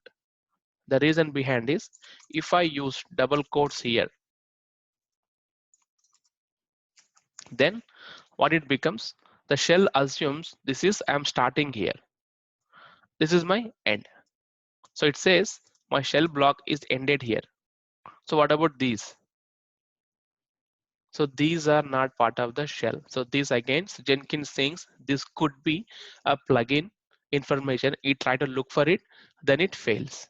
The reason behind is if I use double quotes here, then what it becomes, the shell assumes this is I'm starting here. This is my end. So it says my shell block is ended here. So what about these? So these are not part of the shell. So this again, Jenkins thinks this could be a plugin information. It try to look for it, then it fails.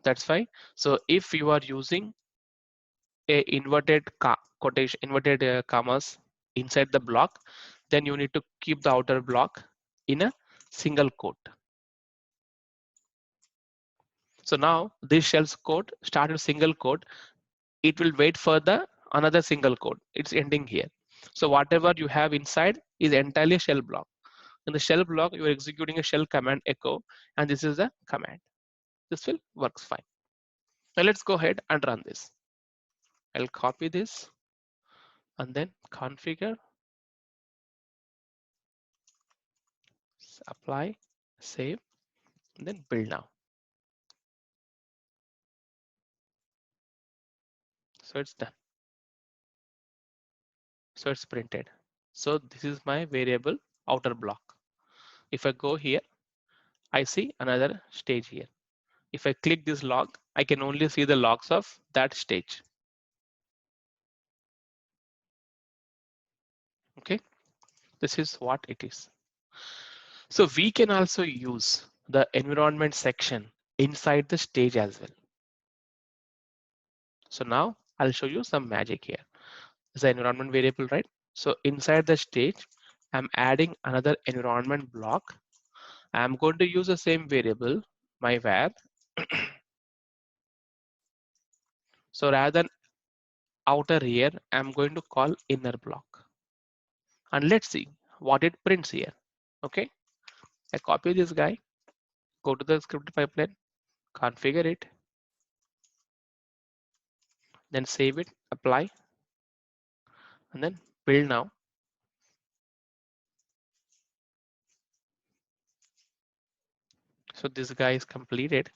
That's why. So if you are using a inverted quotation, inverted commas inside the block, then you need to keep the outer block in a single quote. So now this shell's code started single quote. It will wait for the another single quote. It's ending here. So whatever you have inside is entirely a shell block. In the shell block, you are executing a shell command echo, and this is the command. This will works fine. Now let's go ahead and run this. I'll copy this and then configure, apply, save, and then build now. So it's done. So it's printed. So this is my variable outer block. If I go here, I see another stage here. If I click this log, I can only see the logs of that stage. Okay, this is what it is. So we can also use the environment section inside the stage as well. So now I'll show you some magic here. This is the environment variable, right? So inside the stage, I'm adding another environment block. I'm going to use the same variable, my var. So rather than outer here, I'm going to call inner block. And let's see what it prints here. Okay, I copy this guy, go to the script pipeline, configure it, then save it, apply, and then build now. So this guy is completed.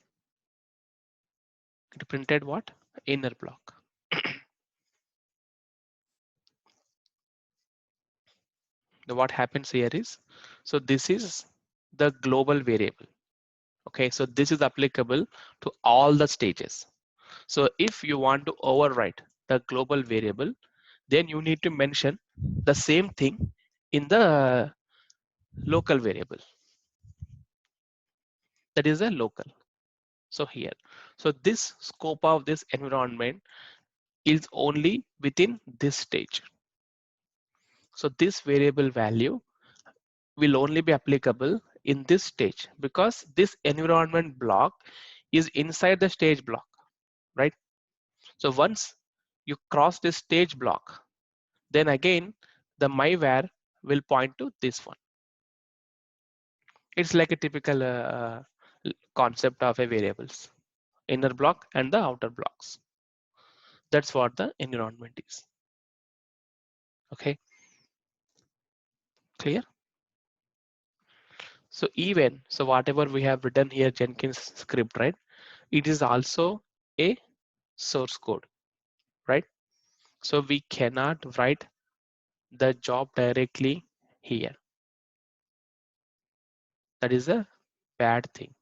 It printed what? Inner block. What happens here is, so this is the global variable. Okay, so this is applicable to all the stages. So if you want to overwrite the global variable, then you need to mention the same thing in the local variable. That is a local. So here, so this scope of this environment is only within this stage. So this variable value will only be applicable in this stage because this environment block is inside the stage block, right? So once you cross this stage block, then again the myvar will point to this one. It's like a typical concept of a variables, inner block and the outer blocks. That's what the environment is. Okay, clear? So even, so whatever we have written here, Jenkins script, right? It is also a source code, right? So we cannot write the job directly here. That is a bad thing.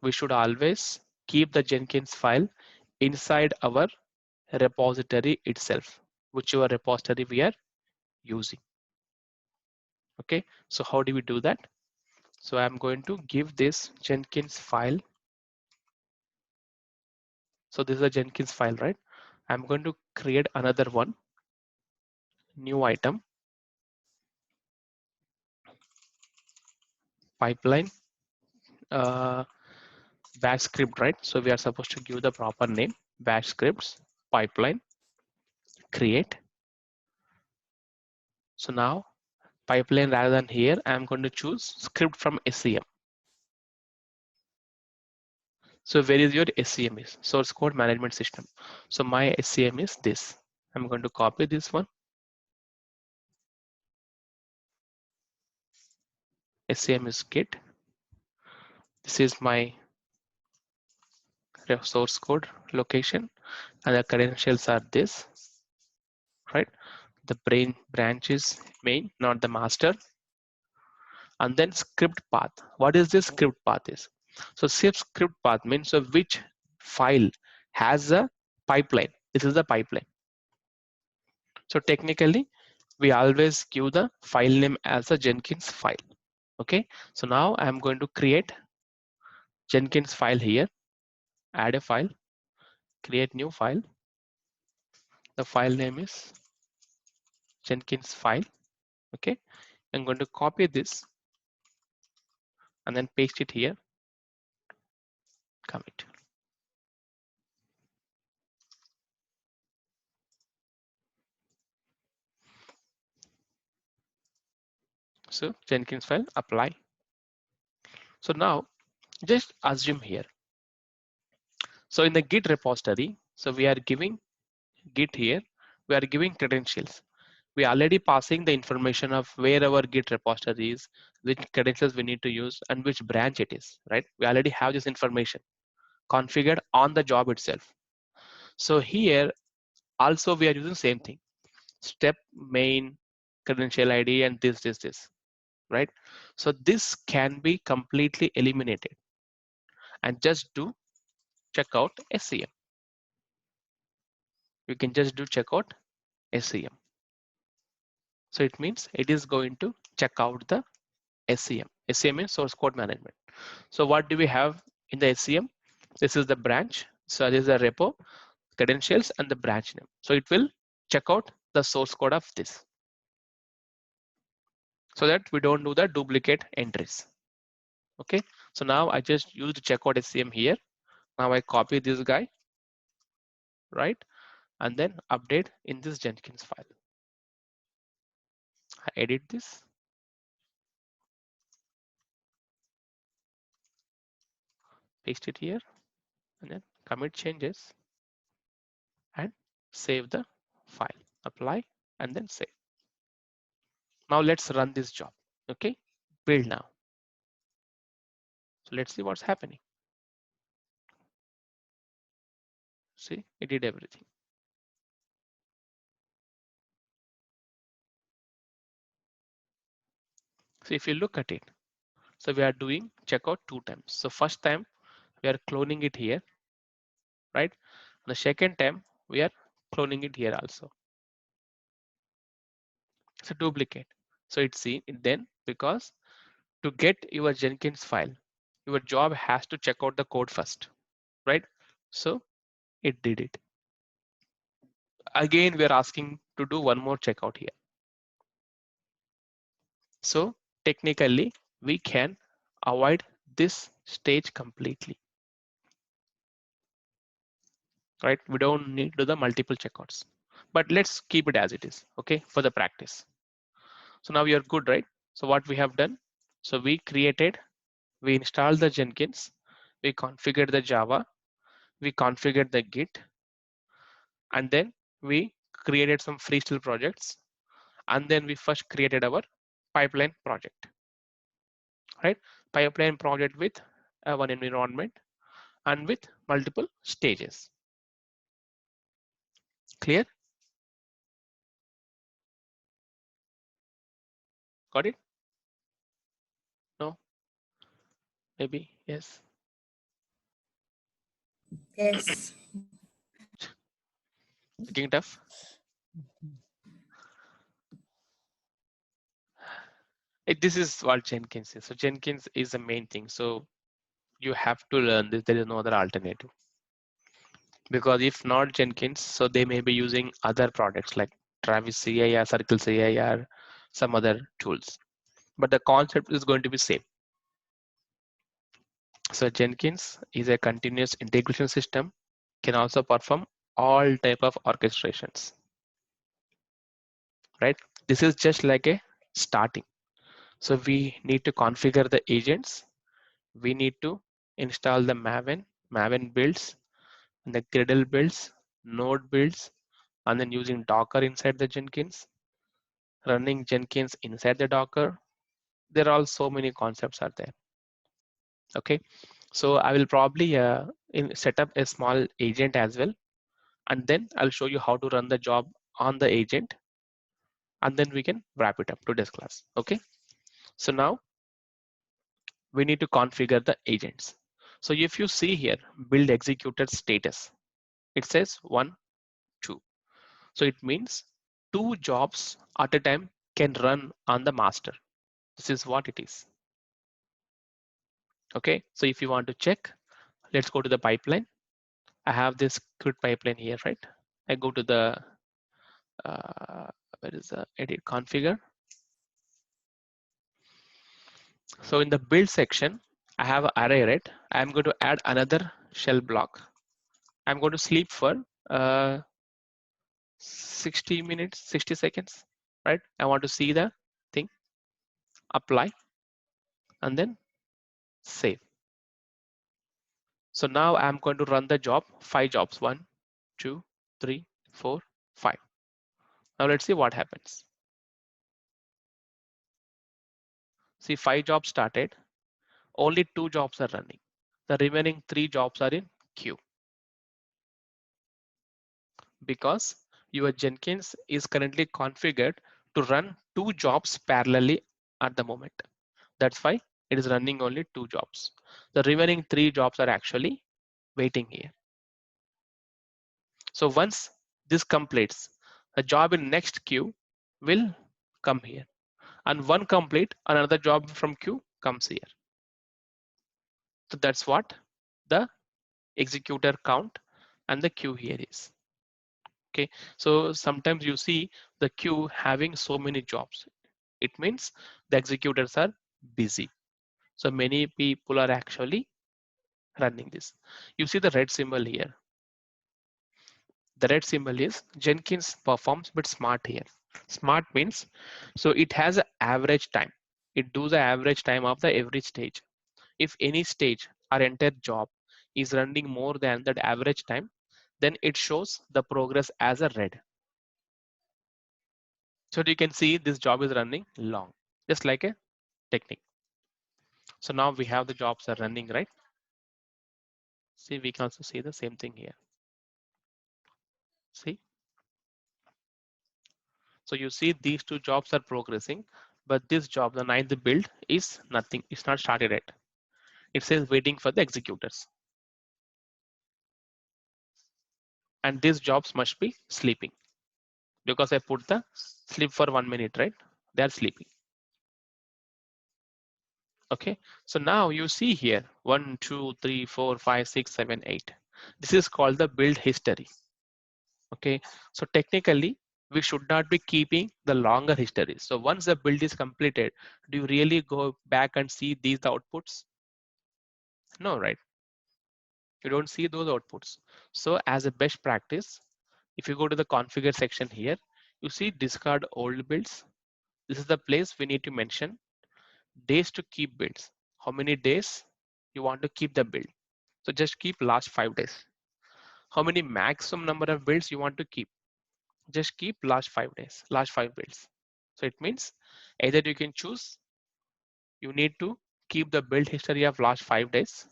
We should always keep the Jenkins file inside our repository itself, whichever repository we are using. Okay, so how do we do that? So I'm going to give this Jenkins file. So this is a Jenkins file, right? I'm going to create another one, new item, pipeline, bash script, right? So we are supposed to give the proper name, bash scripts, pipeline, create. So now pipeline rather than here, I'm going to choose script from SCM. So where is your SCM is? Source code management system. So my SCM is this. I'm going to copy this one. SCM is git. This is my source code location and the credentials are this, right? The branch is main, not the master. And then script path. What is this script path is? So script path means of which file has a pipeline. This is the pipeline. So technically, we always give the file name as a Jenkins file. Okay. So now I'm going to create Jenkins file here. Add a file. Create new file. The file name is Jenkins file. Okay. I'm going to copy this and then paste it here. Commit. So Jenkins file, apply. So now just assume here. So in the Git repository, so we are giving Git here, we are giving credentials. We are already passing the information of where our Git repository is, which credentials we need to use, and which branch it is, right? We already have this information configured on the job itself. So here also we are using same thing, step main credential ID and this, right? So this can be completely eliminated and just do checkout SCM. You can just do checkout SCM. So it means it is going to check out the SCM. SCM is source code management. So what do we have in the SCM? This is the branch. So this is the repo, credentials, and the branch name. So it will check out the source code of this so that we don't do the duplicate entries. Okay. So now I just used checkout SCM here. Now I copy this guy, right? And then update in this Jenkins file. I edit this. Paste it here and then commit changes and save the file, apply and then save. Now let's run this job. Okay, build now. So let's see what's happening. See, it did everything. So if you look at it, so we are doing checkout 2 times. So first time we are cloning it here, right? The second time we are cloning it here also. It's a duplicate. So it's seen then because to get your Jenkins file, your job has to check out the code first, right? So it did it. Again, we are asking to do one more checkout here. So technically, we can avoid this stage completely, right? We don't need to do the multiple checkouts, but let's keep it as it is, okay, for the practice. So now you're good, right? So what we have done, so we installed the Jenkins, we configured the Java, we configured the Git, and then we created some Freestyle projects, and then we first created our pipeline project, right? Pipeline project with one environment and with multiple stages. Clear? Got it? No? Maybe? Yes? Yes. Looking tough? This is what Jenkins is. So Jenkins is the main thing. So you have to learn this. There is no other alternative. Because if not Jenkins, so they may be using other products like Travis CI, Circle CI, or some other tools. But the concept is going to be same. So Jenkins is a continuous integration system, can also perform all type of orchestrations, right? This is just like a starting. So we need to configure the agents. We need to install the Maven builds, and the Gradle builds, Node builds, and then using Docker inside the Jenkins, running Jenkins inside the Docker. There are all so many concepts are there. Okay, so I will probably set up a small agent as well, and then I'll show you how to run the job on the agent, and then we can wrap it up today's class. Okay, so now we need to configure the agents. So if you see here, build executed status, it says 1, 2. So it means 2 jobs at a time can run on the master. This is what it is. Okay, so if you want to check, let's go to the pipeline. I have this script pipeline here, right? I go to the where is the edit configure. So in the build section, I have an array, right? I'm going to add another shell block. I'm going to sleep for 60 minutes, 60 seconds, right? I want to see the thing, apply, and then save. So now I'm going to run the job, 5 jobs, 1, 2, 3, 4, 5. Now let's see what happens. See, 5 jobs started, only 2 jobs are running. The remaining 3 jobs are in queue because your Jenkins is currently configured to run 2 jobs parallelly at the moment. That's why it is running only 2 jobs. The remaining 3 jobs are actually waiting here. So once this completes, a job in next queue will come here, and one complete, another job from queue comes here. So that's what the executor count and the queue here is. Okay, so sometimes you see the queue having so many jobs. It means the executors are busy. So many people are actually running this. You see the red symbol here. The red symbol is Jenkins performs but smart here. Smart means so it has an average time. It does the average time of the every stage. If any stage or entire job is running more than that average time, then it shows the progress as a red. So you can see this job is running long, just like a technique. So now we have the jobs are running, right? See, we can also see the same thing here. See, so you see these 2 jobs are progressing, but this job, the 9th build, is nothing. It's not started yet. It says waiting for the executors. And these jobs must be sleeping because I put the sleep for 1 minute, right? They are sleeping. Okay, so now you see here 1, 2, 3, 4, 5, 6, 7, 8. This is called the build history. Okay, so technically we should not be keeping the longer history. So once the build is completed, do you really go back and see these outputs? No, right? You don't see those outputs. So as a best practice, if you go to the configure section here, you see discard old builds. This is the place we need to mention days to keep builds. How many days you want to keep the build? So just keep last 5 days. How many maximum number of builds you want to keep? Just keep last 5 days, last 5 builds. So it means either you can choose, you need to keep the build history of last 5 days,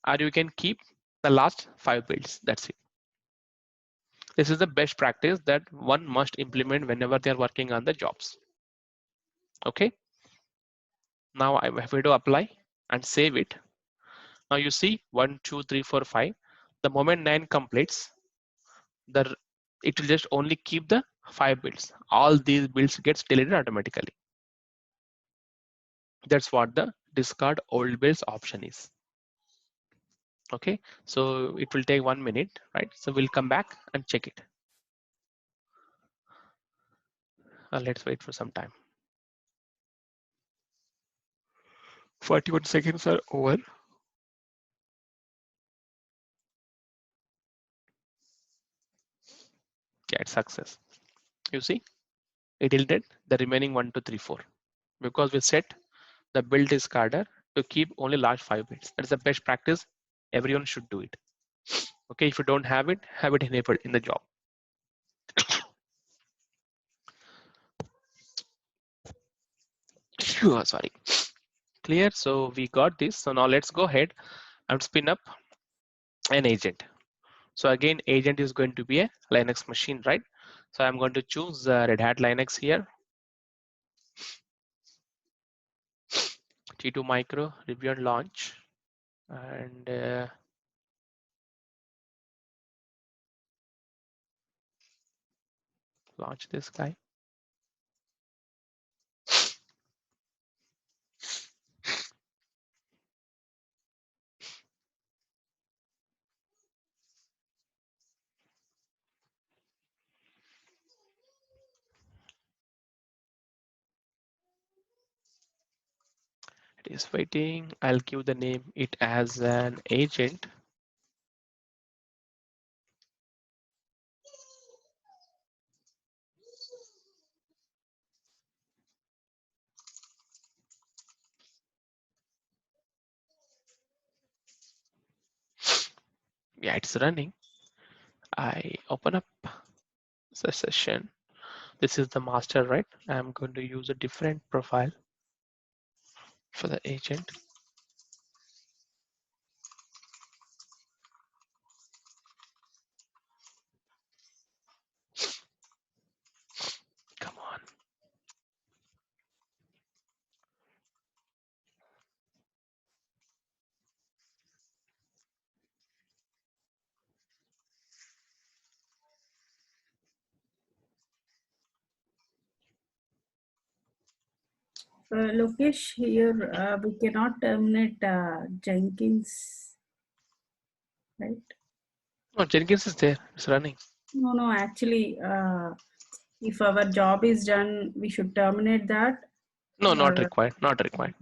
or you can keep the last 5 builds. That's it. This is the best practice that one must implement whenever they are working on the jobs. Okay. Now I have to apply and save it. Now you see 1, 2, 3, 4, 5. The moment 9 completes, it will just only keep the 5 builds. All these builds gets deleted automatically. That's what the discard old builds option is. Okay, so it will take 1 minute, right? So we'll come back and check it. Let's wait for some time. 41 seconds are over. Yeah, it's success. You see, it deleted the remaining 1, 2, 3, 4 because we set the build discarder to keep only last 5 bits. That's the best practice. Everyone should do it. Okay, if you don't have it enabled in the job. Sorry. Clear. So we got this. So now let's go ahead and spin up an agent. So again, agent is going to be a Linux machine, right? So I'm going to choose Red Hat Linux here. T2 Micro, review and launch. And launch this guy. It is waiting. I'll give the name it as an agent. Yeah, it's running. I open up the session. This is the master, right? I'm going to use a different profile for the agent. Come on. Lokesh, here we cannot terminate Jenkins, right? Oh, Jenkins is there. It's running. No, actually, if our job is done, we should terminate that. No, not Or required. Not required.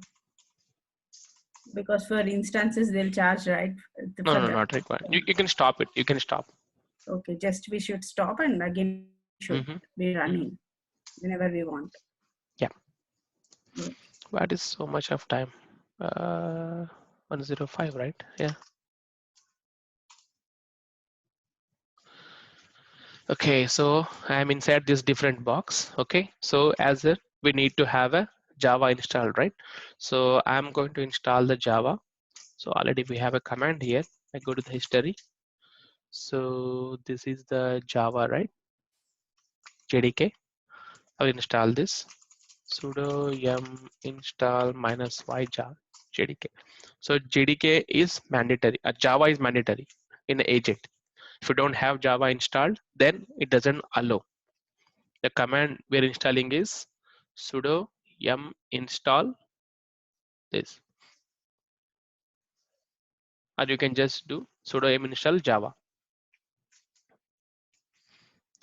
because for instances they'll charge, right? No, For no, that. not required. You can stop it. You can stop. Okay, just we should stop and again should be running whenever we want. Yeah. Okay. That is so much of time. 105, right? Yeah. Okay, so I'm inside this different box. Okay, so as a, we need to have a Java installed, right? So I'm going to install the Java. So already we have a command here. I go to the history. So this is the Java, right? JDK. I'll install this. Sudo yum install -y Java JDK. So JDK is mandatory. Java is mandatory in the agent. If you don't have Java installed, then it doesn't allow. The command we're installing is sudo yum install this, or you can just do sudo yum install Java.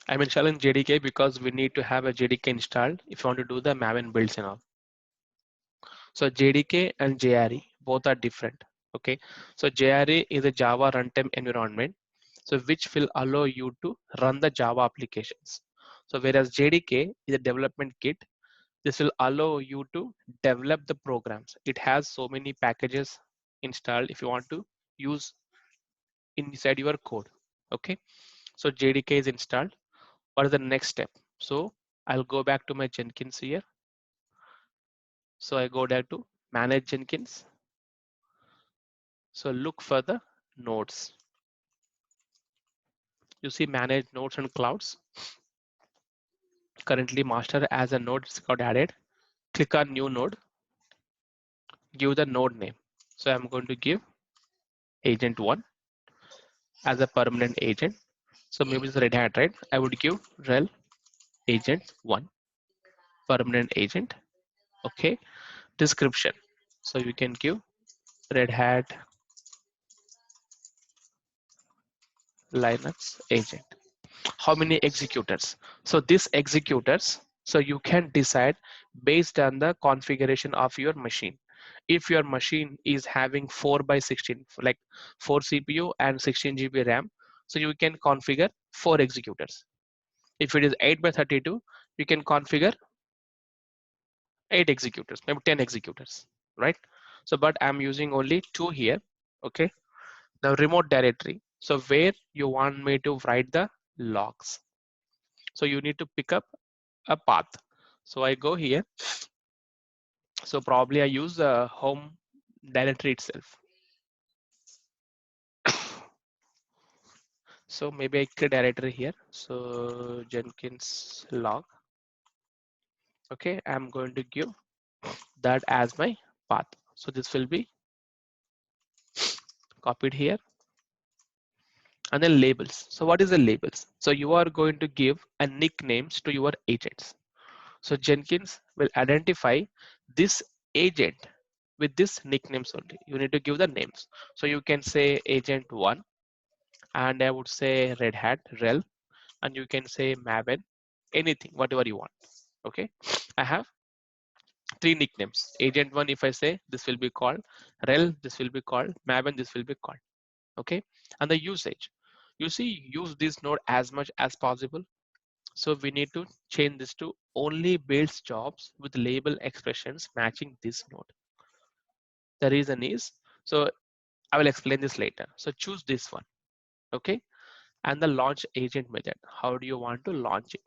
I'm installing JDK because we need to have a JDK installed if you want to do the Maven builds and all. So JDK and JRE both are different. Okay, so JRE is a Java runtime environment, so which will allow you to run the Java applications. So whereas JDK is a development kit, this will allow you to develop the programs. It has so many packages installed if you want to use inside your code. Okay, so JDK is installed. What is the next step? So I'll go back to my Jenkins here. So I go there to manage Jenkins. So look for the nodes. You see manage nodes and clouds. Currently master as a node is got added. Click on new node, give the node name. So I'm going to give agent 1 as a permanent agent. So maybe it's Red Hat, right? I would give rel agent 1 permanent agent. Okay, description. So you can give Red Hat Linux agent. How many executors? So this executors, so you can decide based on the configuration of your machine. If your machine is having 4 by 16, like 4 CPU and 16 GB RAM, so you can configure 4 executors. If it is 8 by 32, you can configure 8 executors, maybe 10 executors, right? So but I'm using only 2 here. Okay, the remote directory, so where you want me to write the logs, so you need to pick up a path. So I go here, so probably I use the home directory itself. So maybe I create directory here, so Jenkins log. Okay, I'm going to give that as my path. So this will be copied here. And then labels. So what is the labels? So you are going to give a nicknames to your agents. So Jenkins will identify this agent with this nicknames only. You need to give the names. So you can say agent 1, and I would say Red Hat rel, and you can say Maven, anything, whatever you want. Okay, I have 3 nicknames. Agent 1, if I say this will be called rel, this will be called Maven, this will be called. Okay, and the usage, you see, use this node as much as possible. So we need to change this to only builds jobs with label expressions matching this node. The reason is, so I will explain this later. So choose this one. Okay, and the launch agent method. How do you want to launch it?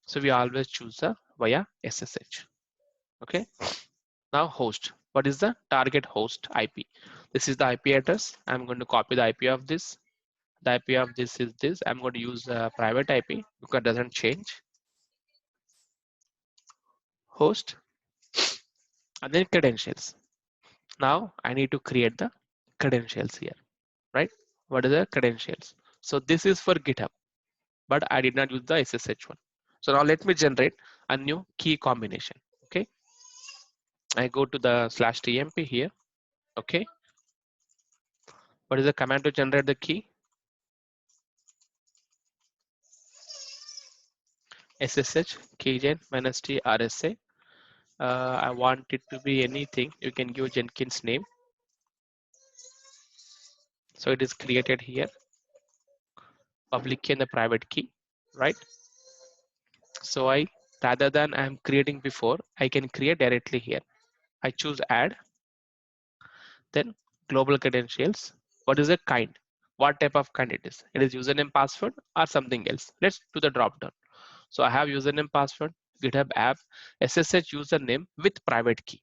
So we always choose the via SSH. Okay, now host. What is the target host IP? This is the IP address. I'm going to copy the IP of this. The IP of this is this. I'm going to use a private IP because it doesn't change. Host and then credentials. Now I need to create the credentials here, right? What are the credentials? So this is for GitHub, but I did not use the SSH one. So now let me generate a new key combination. Okay, I go to the /tmp here. Okay, what is the command to generate the key? SSH keygen -t RSA. I want it to be anything. You can give Jenkins name. So it is created here, public key and the private key, right? So rather than I'm creating before, I can create directly here. I choose add, then global credentials. What is the kind? What type of kind it is? It is username, password, or something else. Let's do the drop down. So I have username, password, GitHub app, SSH username with private key.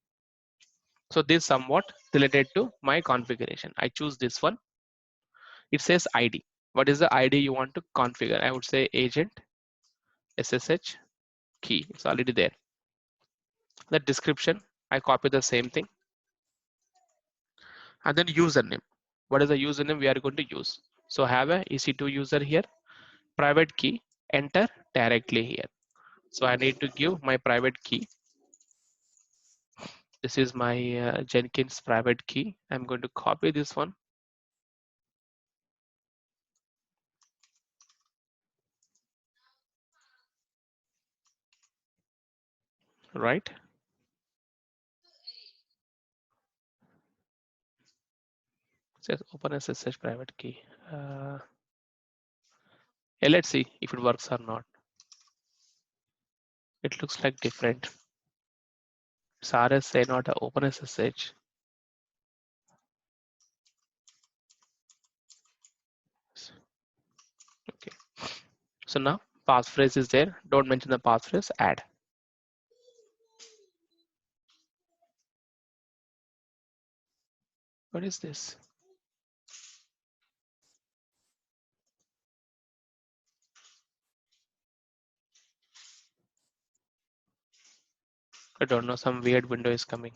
So this is somewhat related to my configuration. I choose this one. It says ID. What is the ID you want to configure? I would say agent SSH key. It's already there. The description, I copy the same thing. And then username. What is the username we are going to use? So have a EC2 user here, private key, enter directly here. So I need to give my private key. This is my Jenkins private key. I'm going to copy this one. Right. It says open SSH private key. Yeah, let's see if it works or not. It looks like different. It's RSA, not a open SSH. Okay. So now passphrase is there. Don't mention the passphrase. Add. What is this? I don't know. Some weird window is coming.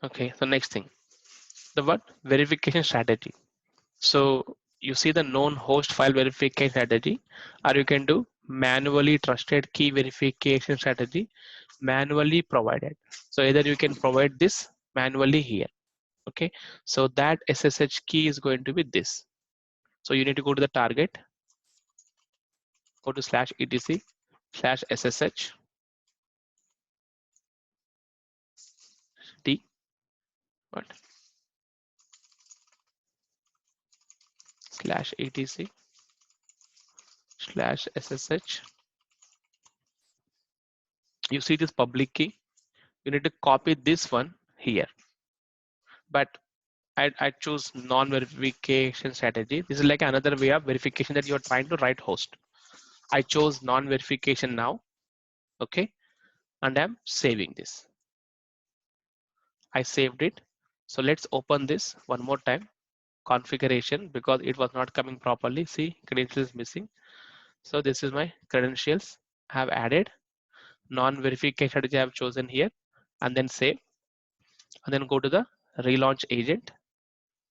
Okay. So next thing, the what? Verification strategy. So you see the known host file verification strategy, or you can do manually trusted key verification strategy, manually provided. So either you can provide this manually here. Okay. So that SSH key is going to be this. So you need to go to the target, go to /etc/ssh t what /etc/ssh. You see this public key. You need to copy this one here, but I choose non-verification strategy. This is like another way of verification that you're trying to write host. I chose non-verification now. Okay, and I'm saving this. I saved it. So let's open this one more time. Configuration, because it was not coming properly. See, credentials is missing. So this is my credentials. I have added non-verification strategy I have chosen here, and then save, and then go to the relaunch agent.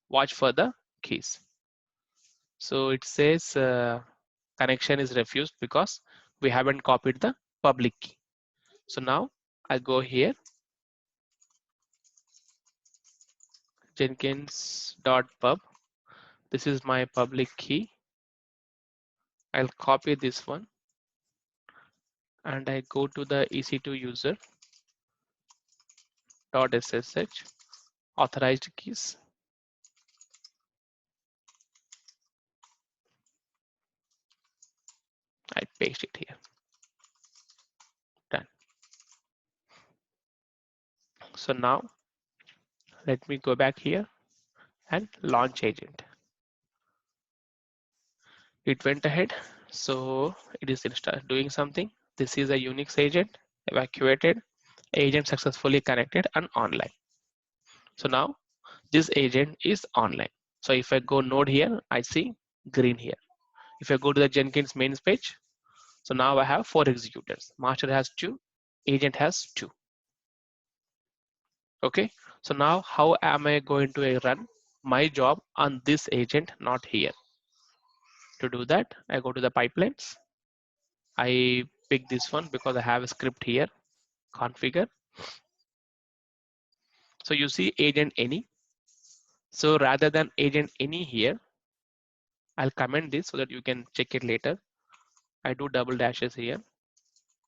Watch for the keys. So it says connection is refused because we haven't copied the public key. So now I go here, jenkins.pub. This is my public key. I'll copy this one and I go to the EC2 user.ssh authorized keys. I paste it here. Done. So now let me go back here and launch agent. It went ahead. So it is doing something. This is a Unix agent evacuated, agent successfully connected and online. So now this agent is online. So if I go node here, I see green here. If I go to the Jenkins mains page, so now I have 4 executors. Master has 2, agent has 2. Okay, so now how am I going to run my job on this agent, not here? To do that, I go to the pipelines. I pick this one because I have a script here, configure. So you see agent any. So rather than agent any here, I'll comment this so that you can check it later. I do double dashes here.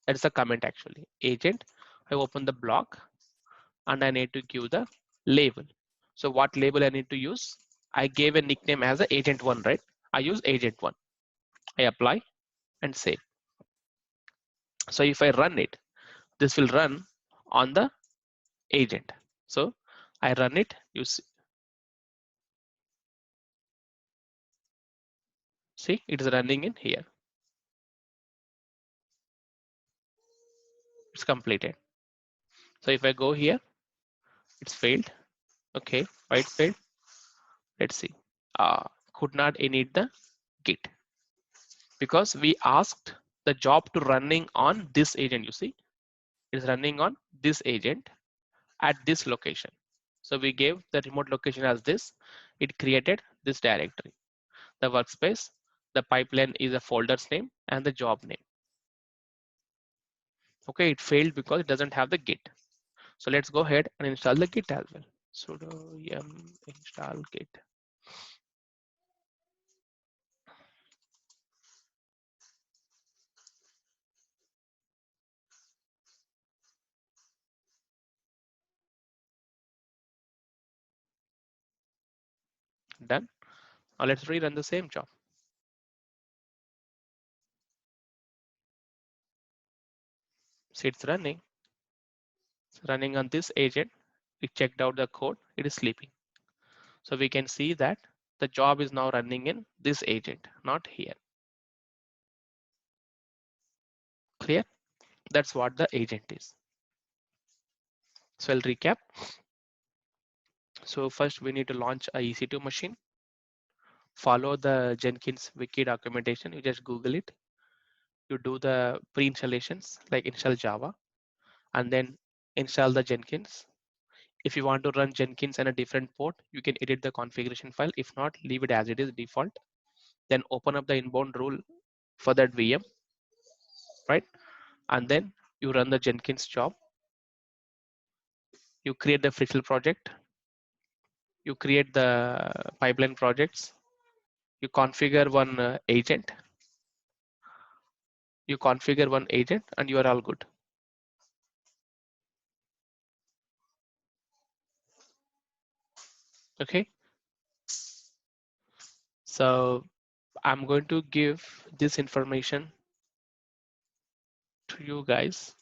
That's a comment actually. Agent, I open the block and I need to give the label. So what label I need to use? I gave a nickname as a agent one, right? I use agent one. I apply and save. So if I run it, this will run on the agent. So I run it, you see it is running in here. It's completed. So if I go here, it's failed. Okay, why it failed? Let's see. Could not init the git because we asked the job to running on this agent. You see, it's running on this agent at this location. So we gave the remote location as this. It created this directory, the workspace, the pipeline is a folder's name and the job name. Okay, it failed because it doesn't have the git. So let's go ahead and install the git as well. Sudo yum install git. Done. Now let's rerun the same job. See, it's running. It's running on this agent. We checked out the code. It is sleeping. So we can see that the job is now running in this agent, not here. Clear? That's what the agent is. So I'll recap. So first we need to launch a EC2 machine. Follow the Jenkins wiki documentation. You just Google it. You do the pre-installations like install Java and then install the Jenkins. If you want to run Jenkins on a different port, you can edit the configuration file. If not, leave it as it is default. Then open up the inbound rule for that VM, right? And then you run the Jenkins job. You create the Freestyle project. You create the pipeline projects. You configure one agent. You configure one agent and you are all good. Okay. So I'm going to give this information to you guys.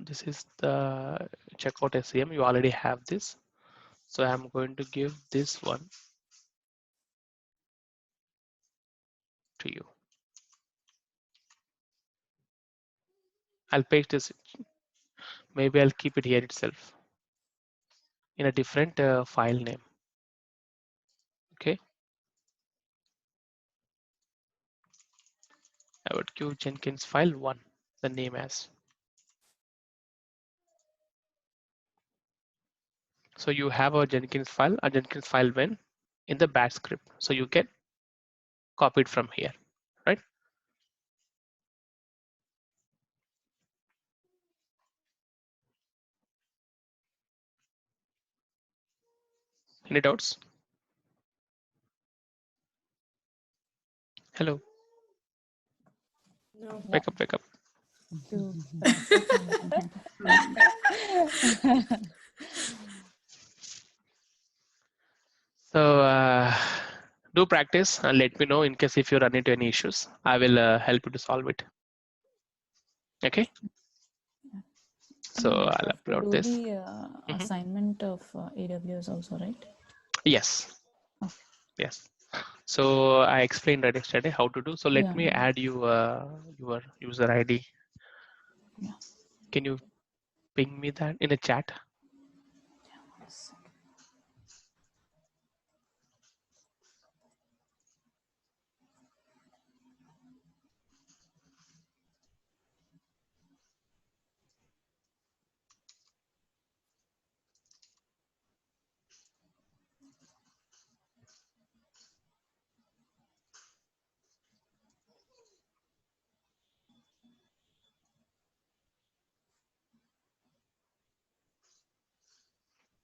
This is the checkout SEM. You already have this. So I'm going to give this one to you. I'll paste this. Maybe I'll keep it here itself in a different file name. Okay. I would give Jenkinsfile 1, the name as. So you have a Jenkinsfile when in the bash script. So you can copy it from here, right? Any doubts? Hello. No. Wake up, wake up. So do practice and let me know in case if you run into any issues. I will help you to solve it. Okay. So I'll upload do this. the assignment of AWS also, right? Yes. Okay. Yes. So I explained right yesterday how to do. So let Yeah, me yeah. add you your user ID. Yeah. Can you ping me that in a chat? Yeah, 1 second.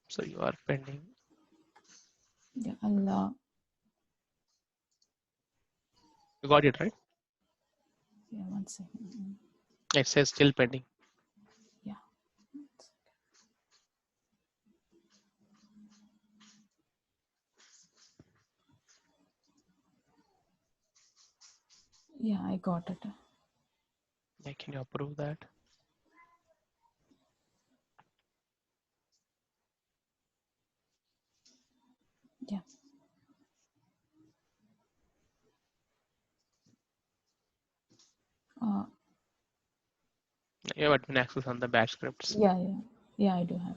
So you are pending. Yeah, I'll. You got it right? Yeah, 1 second. It says still pending. Yeah. Yeah, I got it. Yeah, can you approve that? Yeah. You have admin access on the batch scripts. Yeah, yeah. Yeah, I do have.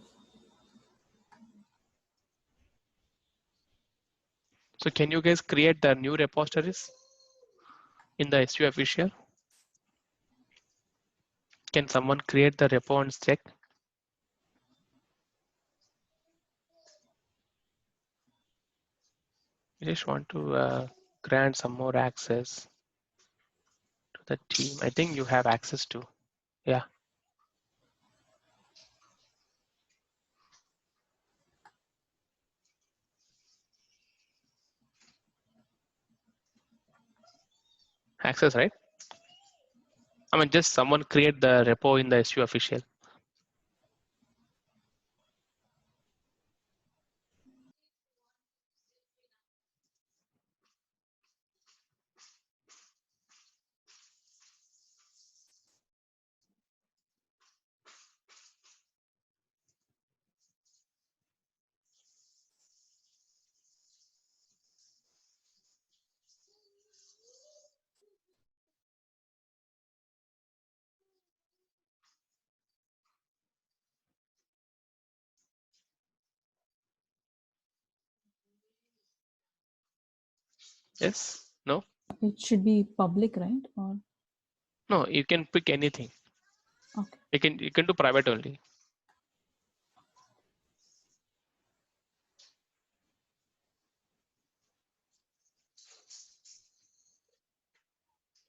So can you guys create the new repositories in the SU official? Can someone create the repo and check? I just want to grant some more access to the team. I think you have access to. Yeah. Access, right? I mean, just someone create the repo in the SU official. Yes? No? It should be public, right? Or No, you can pick anything. okay. You can do private only.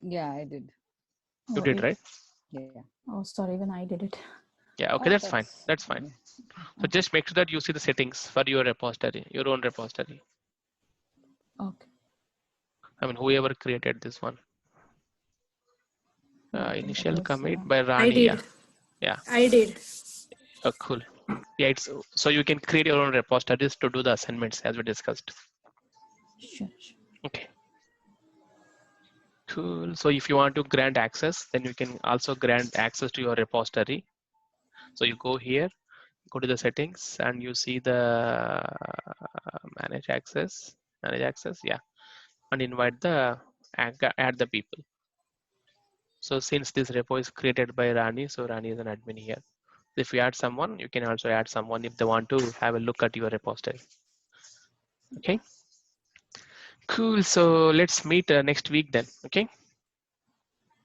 Yeah, I did. You Oh, did, right? Yeah. oh, sorry, even I did it. Yeah, okay, that's fine. That's fine. Yeah. So just make sure that you see the settings for your repository, your own repository. Okay. I mean, whoever created this one. Yeah, I think that Initial was. commit by I Rani. Yeah, did. yeah. I did. Oh, cool. Yeah, it's so you can create your own repositories to do the assignments as we discussed. Sure, sure. Okay, cool. So if you want to grant access, then you can also grant access to your repository. So you go here, go to the settings, and you see the manage access. Manage access, yeah, and invite the add the people. So since this repo is created by Rani, so Rani is an admin here. If you add someone, you can also add someone if they want to have a look at your repository. Okay, cool. So let's meet next week then. Okay.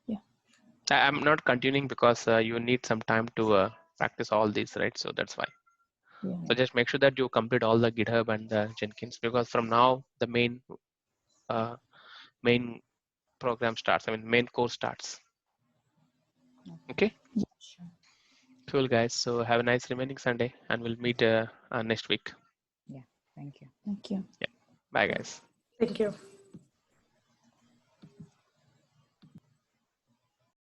Yeah. I'm not continuing because you need some time to practice all these, right? So that's why. Yeah. So just make sure that you complete all the GitHub and the Jenkins, because from now the uh, main program starts. I mean, main course starts. Okay. Yeah, sure. Cool, guys. So have a nice remaining Sunday, and we'll meet next week. Yeah. Thank you. Thank you. Yeah. Bye, guys. Thank you.